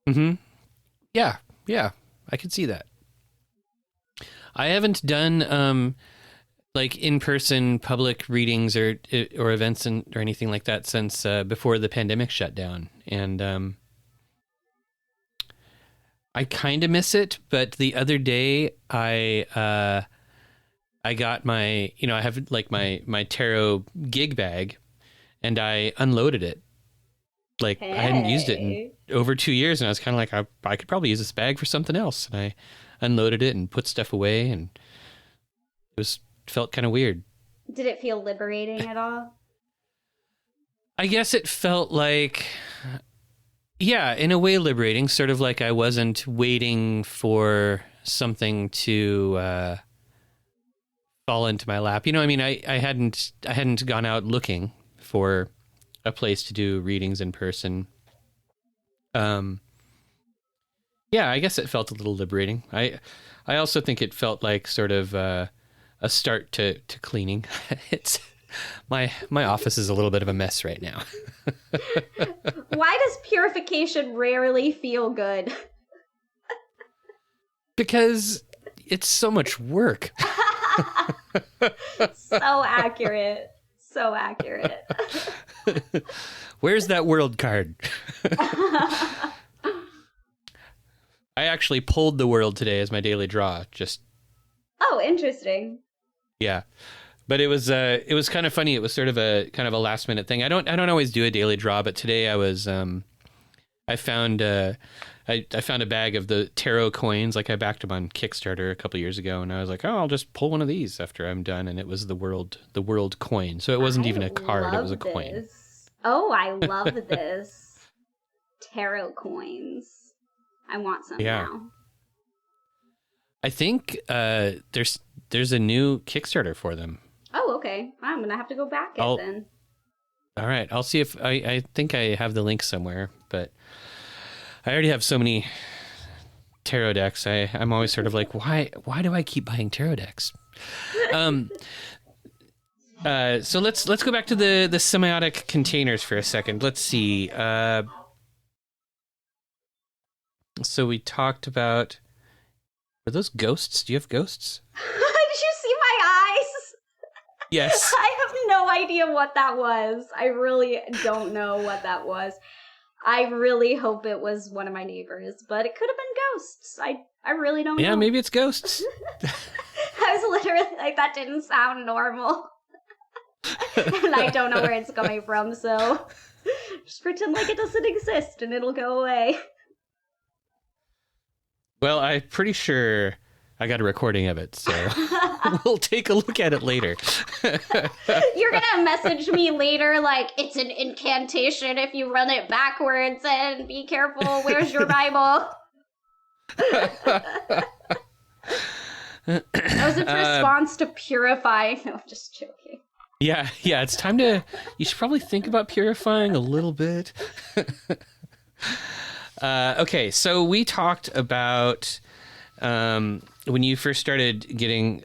Yeah, I can see that. I haven't done like in-person public readings or events or anything like that since before the pandemic shut down, and I kind of miss it. But the other day, I got my, you know, I have like my tarot gig bag, and I unloaded it. Like, I hadn't used it in over 2 years, and I was kind of like, I could probably use this bag for something else. And I unloaded it and put stuff away, and it felt kind of weird. Did it feel liberating at all? I guess it felt like, yeah, in a way liberating, sort of like I wasn't waiting for something to fall into my lap. You know, I mean, I hadn't gone out looking for a place to do readings in person. Yeah, I guess it felt a little liberating. I also think it felt like sort of a start to cleaning. It's my office is a little bit of a mess right now. Why does purification rarely feel good? Because it's so much work. So accurate. So accurate. Where's that world card? I actually pulled the world today as my daily draw. Oh, interesting. Yeah, but it was kind of funny. It was sort of a last minute thing. I don't always do a daily draw, but today I was I found a bag of the tarot coins. Like, I backed them on Kickstarter a couple years ago, and I was like, oh, I'll just pull one of these after I'm done. And it was the world coin. So it wasn't even a card; it was a coin. Oh, I love this. Tarot coins. I want some now. I think there's a new Kickstarter for them. Oh, okay. I'm gonna have to go back then. All right. I'll see if I think I have the link somewhere, but I already have so many tarot decks. I'm always sort of like, why do I keep buying tarot decks? So let's go back to the semiotic containers for a second. Let's see. So we talked about, are those ghosts? Do you have ghosts? Did you see my eyes? Yes. I have no idea what that was. I really don't know what that was. I really hope it was one of my neighbors, but it could have been ghosts. I really don't know. Yeah, maybe it's ghosts. I was literally like, that didn't sound normal. And I don't know where it's coming from, so just pretend like it doesn't exist and it'll go away. Well, I'm pretty sure I got a recording of it, so we'll take a look at it later. You're gonna message me later like, it's an incantation if you run it backwards, and be careful, where's your Bible? That was its response to purify. No, I'm just joking. Yeah, it's time to, you should probably think about purifying a little bit. Okay, so we talked about when you first started getting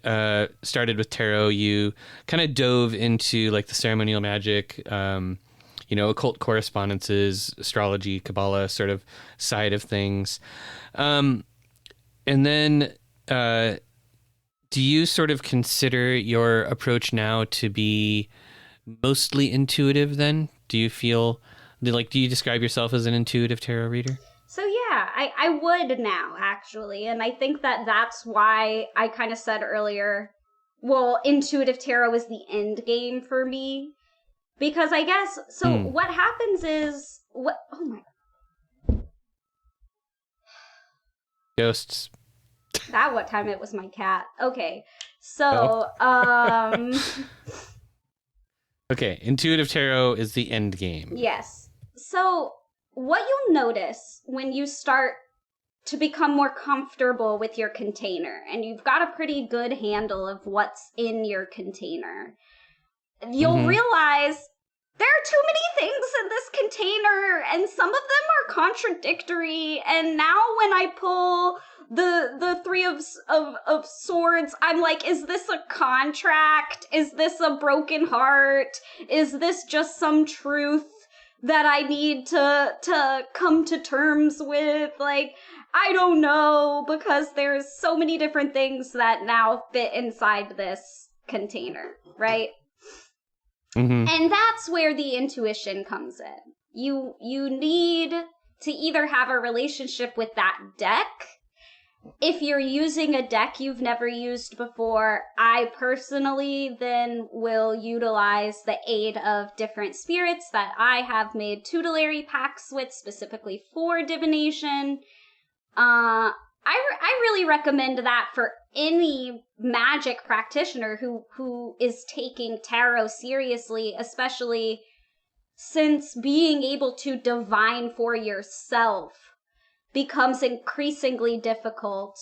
started with tarot, you kind of dove into like the ceremonial magic, occult correspondences, astrology, Kabbalah sort of side of things. And then do you sort of consider your approach now to be mostly intuitive then? Do you feel like, do you describe yourself as an intuitive tarot reader? So yeah, I would now, actually. And I think that's why I kind of said earlier, well, intuitive tarot is the end game for me. Because I guess, so what happens is, oh my. Ghosts. What time it was my cat. Okay, so, Okay, intuitive tarot is the end game. Yes. So what you'll notice when you start to become more comfortable with your container, and you've got a pretty good handle of what's in your container, you'll realize there are too many things in this container, and some of them are contradictory. And now when I pull the three of swords, I'm like, is this a contract? Is this a broken heart? Is this just some truth that I need to come to terms with? Like, I don't know, because there's so many different things that now fit inside this container, right? And that's where the intuition comes in. You need to either have a relationship with that deck. If you're using a deck you've never used before, I personally then will utilize the aid of different spirits that I have made tutelary pacts with specifically for divination. I really recommend that for any magic practitioner who is taking tarot seriously, especially since being able to divine for yourself becomes increasingly difficult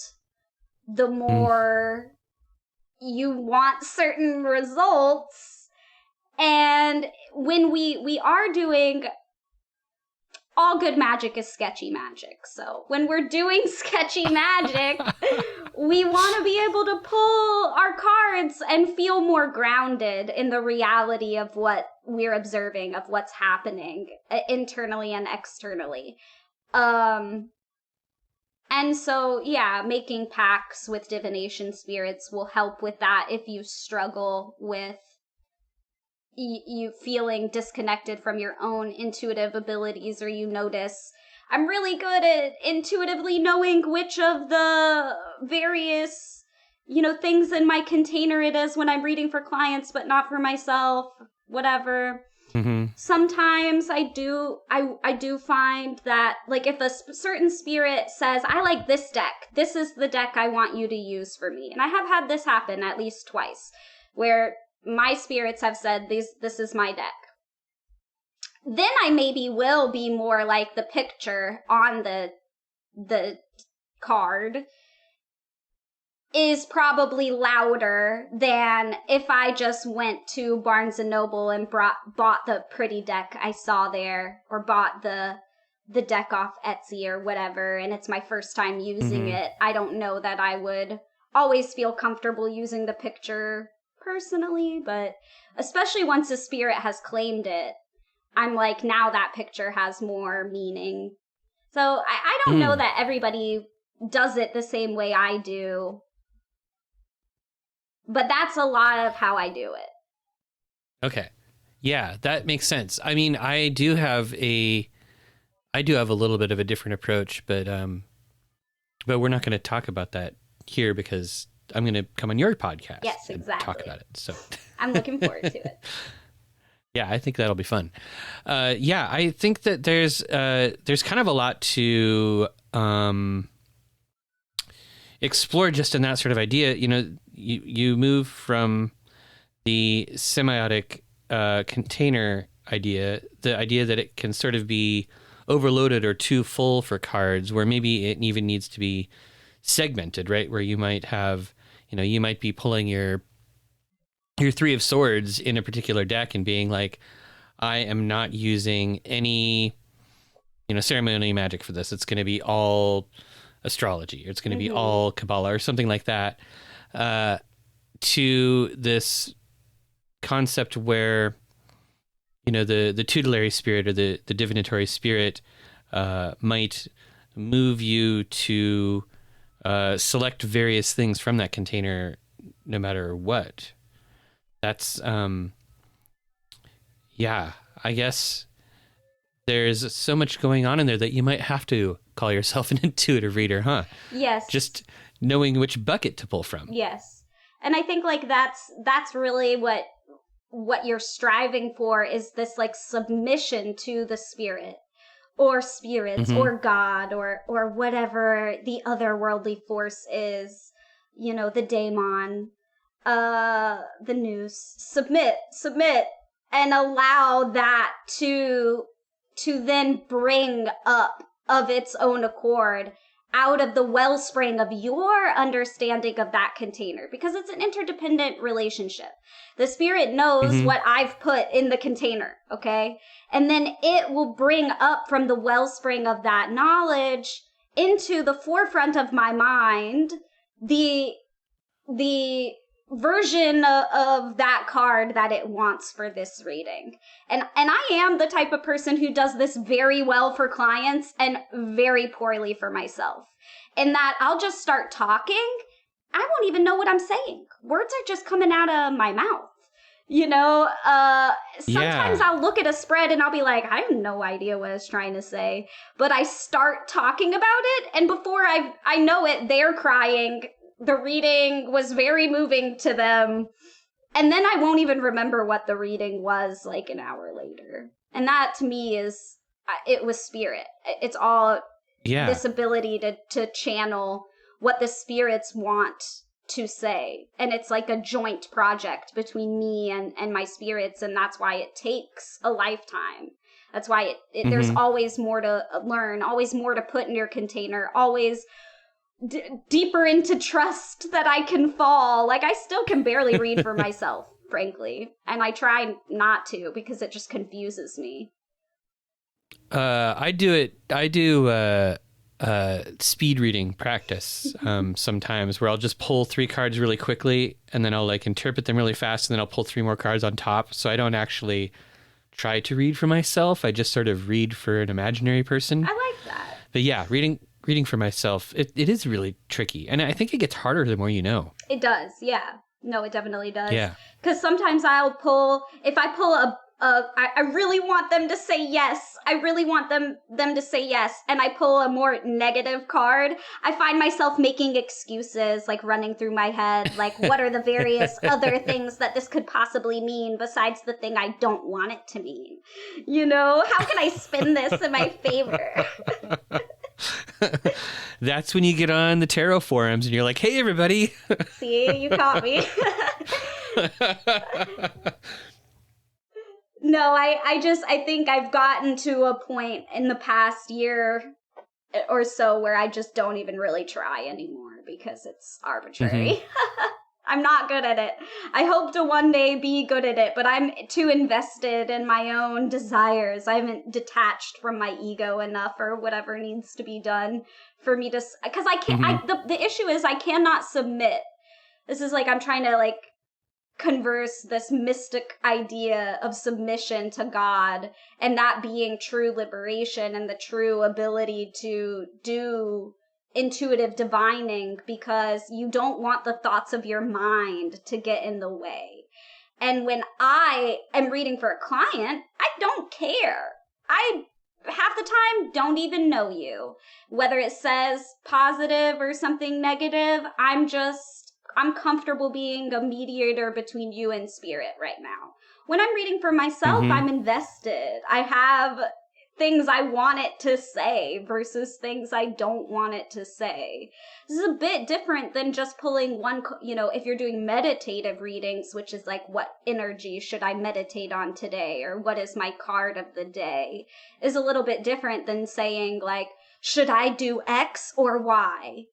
the more you want certain results. And when we are doing, all good magic is sketchy magic. So when we're doing sketchy magic, we want to be able to pull our cards and feel more grounded in the reality of what we're observing, of what's happening internally and externally. And so, yeah, making pacts with divination spirits will help with that if you struggle with you feeling disconnected from your own intuitive abilities, or you notice, I'm really good at intuitively knowing which of the various, things in my container it is when I'm reading for clients, but not for myself, whatever. Sometimes I do find that, like, if a certain spirit says, I like this deck, this is the deck I want you to use for me. And I have had this happen at least twice, where my spirits have said, this is my deck. Then I maybe will be more like the picture on the card. is probably louder than if I just went to Barnes and Noble and bought the pretty deck I saw there, or bought the deck off Etsy or whatever, and it's my first time using it. I don't know that I would always feel comfortable using the picture personally, but especially once a spirit has claimed it, I'm like, now that picture has more meaning. So I don't know that everybody does it the same way I do, but that's a lot of how I do it. Okay. Yeah, that makes sense. I mean, I do have a little bit of a different approach, but we're not going to talk about that here because I'm going to come on your podcast. Yes, exactly. And talk about it. So I'm looking forward to it. Yeah, I think that'll be fun. Yeah, I think that there's kind of a lot to explore just in that sort of idea. You know, you move from the semiotic container idea, the idea that it can sort of be overloaded or too full for cards, where maybe it even needs to be segmented, right? Where you might have, you might be pulling your Three of Swords in a particular deck and being like, I am not using any, ceremonial magic for this. It's going to be all astrology, or it's going to be all Kabbalah or something like that, to this concept where, the tutelary spirit or the divinatory spirit might move you to select various things from that container no matter what. That's, I guess there's so much going on in there that you might have to call yourself an intuitive reader, huh? Yes. Just knowing which bucket to pull from. Yes. And I think like that's really what you're striving for, is this like submission to the spirit or spirits or God or whatever the otherworldly force is, the daemon, the noose. Submit, and allow that to then bring up of its own accord out of the wellspring of your understanding of that container, because it's an interdependent relationship. The spirit knows what I've put in the container, okay? And then it will bring up from the wellspring of that knowledge into the forefront of my mind the version of that card that it wants for this reading. And I am the type of person who does this very well for clients and very poorly for myself. In that I'll just start talking, I won't even know what I'm saying. Words are just coming out of my mouth. Sometimes I'll look at a spread and I'll be like, I have no idea what I was trying to say. But I start talking about it, and before I know it, they're crying. The reading was very moving to them. And then I won't even remember what the reading was like an hour later. And that to me it was spirit. It's all this ability to channel what the spirits want to say. And it's like a joint project between me and my spirits. And that's why it takes a lifetime. That's why there's always more to learn, always more to put in your container, always deeper into trust that I can fall. Like, I still can barely read for myself, frankly. And I try not to, because it just confuses me. I do speed reading practice sometimes, where I'll just pull 3 cards really quickly, and then I'll like interpret them really fast, and then I'll pull 3 more cards on top. So I don't actually try to read for myself. I just sort of read for an imaginary person. I like that. But yeah, reading for myself, it is really tricky. And I think it gets harder the more you know. It does, yeah. No, it definitely does. Yeah. Because sometimes if I pull I really want them to say yes. I really want them to say yes. And I pull a more negative card, I find myself making excuses, like running through my head, like what are the various other things that this could possibly mean besides the thing I don't want it to mean? How can I spin this in my favor? That's when you get on the tarot forums and you're like, hey, everybody. See, you caught me. No, I think I've gotten to a point in the past year or so where I just don't even really try anymore. because it's arbitrary. I'm not good at it. I hope to one day be good at it, but I'm too invested in my own desires. I haven't detached from my ego enough or whatever needs to be done for me to, because I can't, the issue is I cannot submit. This is like I'm trying to like converse this mystic idea of submission to God and that being true liberation and the true ability to do intuitive divining, because you don't want the thoughts of your mind to get in the way. And when I am reading for a client, I don't care. I half the time don't even know you. Whether it says positive or something negative, I'm comfortable being a mediator between you and spirit right now. When I'm reading for myself, I'm invested. I have things I want it to say versus things I don't want it to say. This is a bit different than just pulling one, if you're doing meditative readings, which is like, what energy should I meditate on today? Or what is my card of the day? Is a little bit different than saying like, should I do X or Y?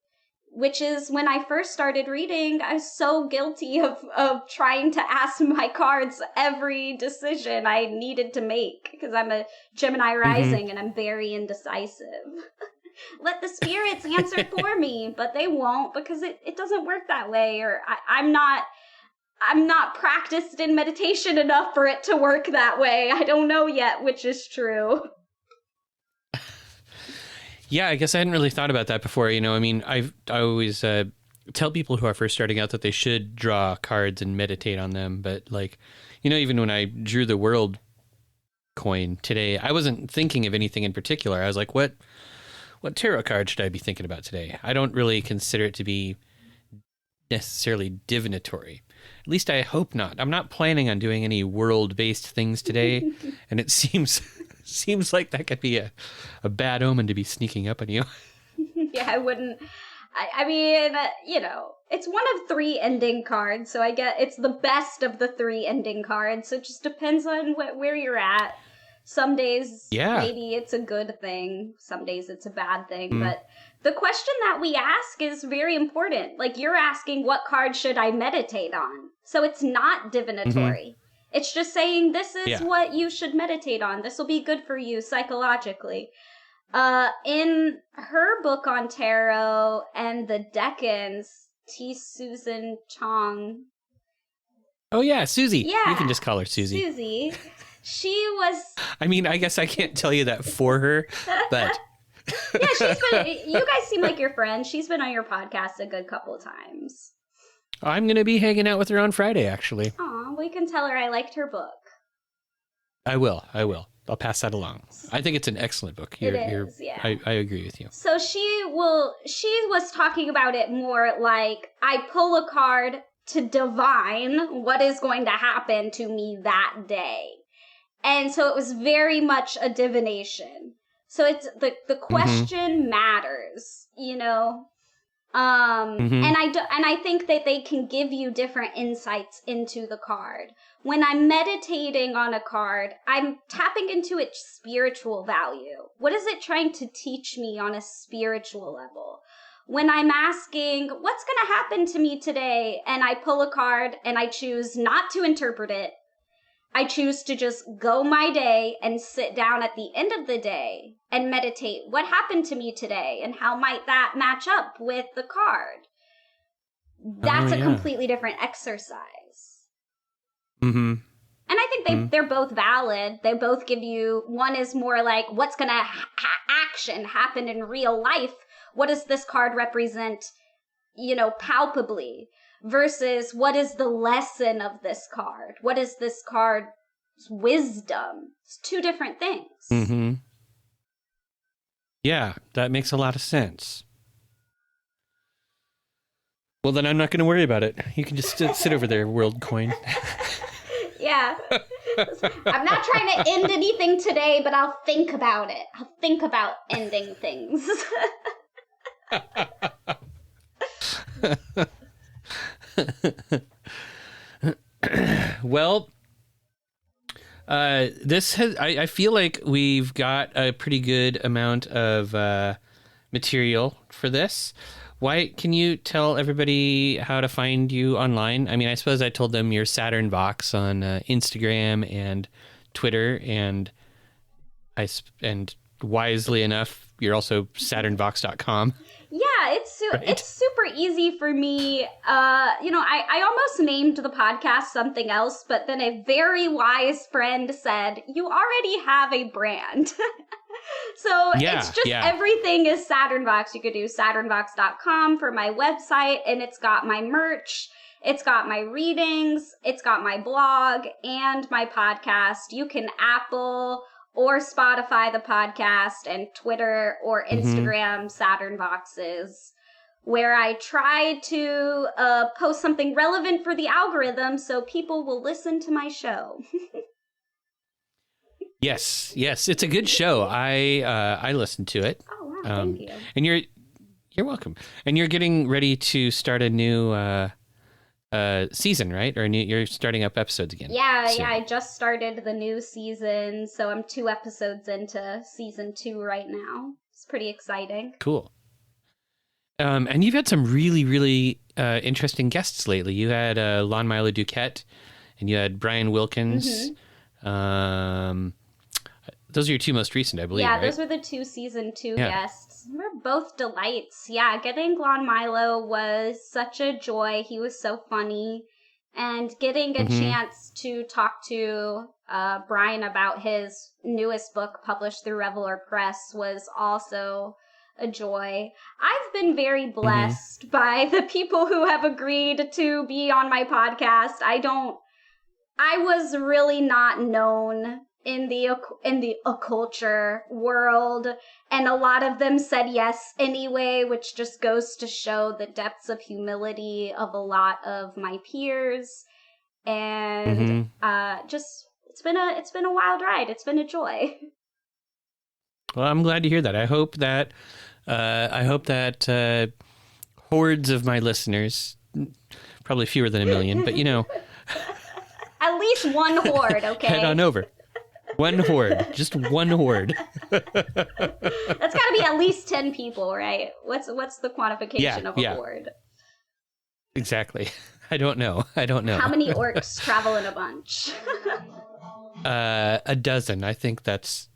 Which is when I first started reading, I was so guilty of trying to ask my cards every decision I needed to make, because I'm a Gemini rising and I'm very indecisive. Let the spirits answer for me, but they won't, because it doesn't work that way, or I'm not practiced in meditation enough for it to work that way. I don't know yet which is true. Yeah, I guess I hadn't really thought about that before. I mean, I always tell people who are first starting out that they should draw cards and meditate on them. But like, even when I drew the world coin today, I wasn't thinking of anything in particular. I was like, what tarot card should I be thinking about today? I don't really consider it to be necessarily divinatory. At least I hope not. I'm not planning on doing any world-based things today, and it seems like that could be a bad omen to be sneaking up on you. Yeah, I wouldn't. I mean, it's one of 3 ending cards, so I get it's the best of the 3 ending cards. So it just depends on where you're at. Some days, maybe it's a good thing. Some days it's a bad thing. But the question that we ask is very important. Like, you're asking, what card should I meditate on? So it's not divinatory. It's just saying, this is what you should meditate on. This will be good for you psychologically. In her book on tarot and the Decans, T. Susan Chong. Oh, yeah, Susie. Yeah. You can just call her Susie. Susie. She was... I mean, I guess I can't tell you that for her, but... Yeah, she's been... You guys seem like your friends. She's been on your podcast a good couple of times. I'm going to be hanging out with her on Friday, actually. Aw, we can tell her I liked her book. I will. I'll pass that along. I think it's an excellent book. It is, yeah. I agree with you. So she was talking about it more like, I pull a card to divine what is going to happen to me that day. And so it was very much a divination. So it's the question matters, And I think that they can give you different insights into the card. When I'm meditating on a card, I'm tapping into its spiritual value. What is it trying to teach me on a spiritual level? When I'm asking, what's going to happen to me today? And I pull a card and I choose not to interpret it. I choose to just go my day and sit down at the end of the day and meditate. What happened to me today? And how might that match up with the card? That's a completely different exercise. Mm-hmm. And I think they're both valid. They both give you, one is more like, what's going to action happen in real life? What does this card represent, palpably? Versus, what is the lesson of this card? What is this card's wisdom? It's 2 different things. Mm-hmm. Yeah, that makes a lot of sense. Well, then I'm not going to worry about it. You can just sit over there, world coin. Yeah. I'm not trying to end anything today, but I'll think about it. I'll think about ending things. Well, I feel like we've got a pretty good amount of material for this. Why can you tell everybody how to find you online? I mean, I suppose I told them you're SaturnVox on Instagram and Twitter, and and wisely enough, you're also SaturnVox.com. Yeah, it's super easy for me. I almost named the podcast something else, but then a very wise friend said, "You already have a brand." So it's just everything is SaturnVox. You could do SaturnVox.com for my website, and it's got my merch, it's got my readings, it's got my blog, and my podcast. You can Apple or Spotify the podcast, and Twitter or Instagram SaturnVoxes, where I try to post something relevant for the algorithm so people will listen to my show. Yes, it's a good show. I listened to it. Oh, wow, thank you. And you're welcome. And you're getting ready to start a new season, right? Or you're starting up episodes again. Yeah, I just started the new season, so I'm 2 episodes into season 2 right now. It's pretty exciting. Cool. And you've had some really, really interesting guests lately. You had Lon Milo Duquette, and you had Brian Wilkins. Those are your 2 most recent, I believe, Yeah, right? those were the 2 season 2 guests. We're both delights. Yeah, getting Lon Milo was such a joy. He was so funny. And getting a chance to talk to Brian about his newest book published through Reveler Press was also a joy. I've been very blessed by the people who have agreed to be on my podcast. I was really not known in the occulture world, and a lot of them said yes anyway, which just goes to show the depths of humility of a lot of my peers. And it's been a wild ride. It's been a joy. Well, I'm glad to hear that. I hope that hordes of my listeners, probably fewer than 1 million, but At least one horde, okay? head on over. One horde, just one horde. That's got to be at least 10 people, right? What's the quantification of a horde? Exactly. I don't know. How many orcs travel in a bunch? 12. I think that's...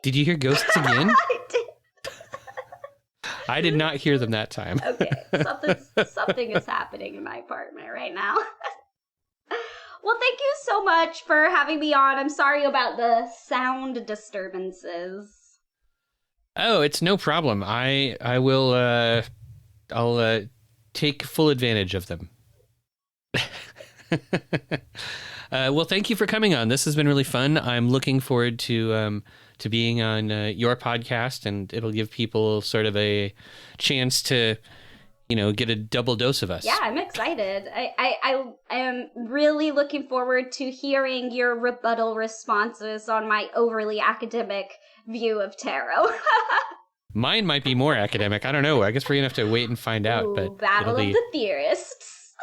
Did you hear ghosts again? I did. I did not hear them that time. Okay, something is happening in my apartment right now. Well, thank you so much for having me on. I'm sorry about the sound disturbances. Oh, it's no problem. I will I'll take full advantage of them. Well, thank you for coming on. This has been really fun. I'm looking forward to being on your podcast, and it'll give people sort of a chance to get a double dose of us. Yeah, I'm excited. I am really looking forward to hearing your rebuttal responses on my overly academic view of tarot. Mine might be more academic. I don't know. I guess we're going to have to wait and find out. Ooh, But Battle of the Theorists.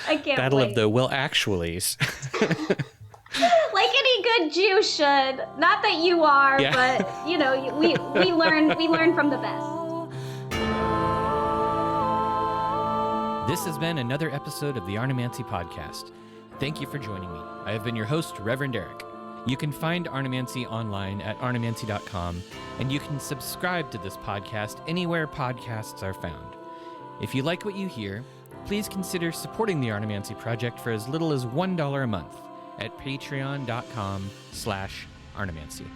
I can't Battle wait. of the actuallys. Like any good Jew should. Not that you are, but we learn from the best. This has been another episode of the Arnemancy Podcast. Thank you for joining me. I have been your host, Reverend Eric. You can find Arnemancy online at arnemancy.com, and you can subscribe to this podcast anywhere podcasts are found. If you like what you hear, please consider supporting the Arnemancy Project for as little as $1 a month at patreon.com/Arnemancy.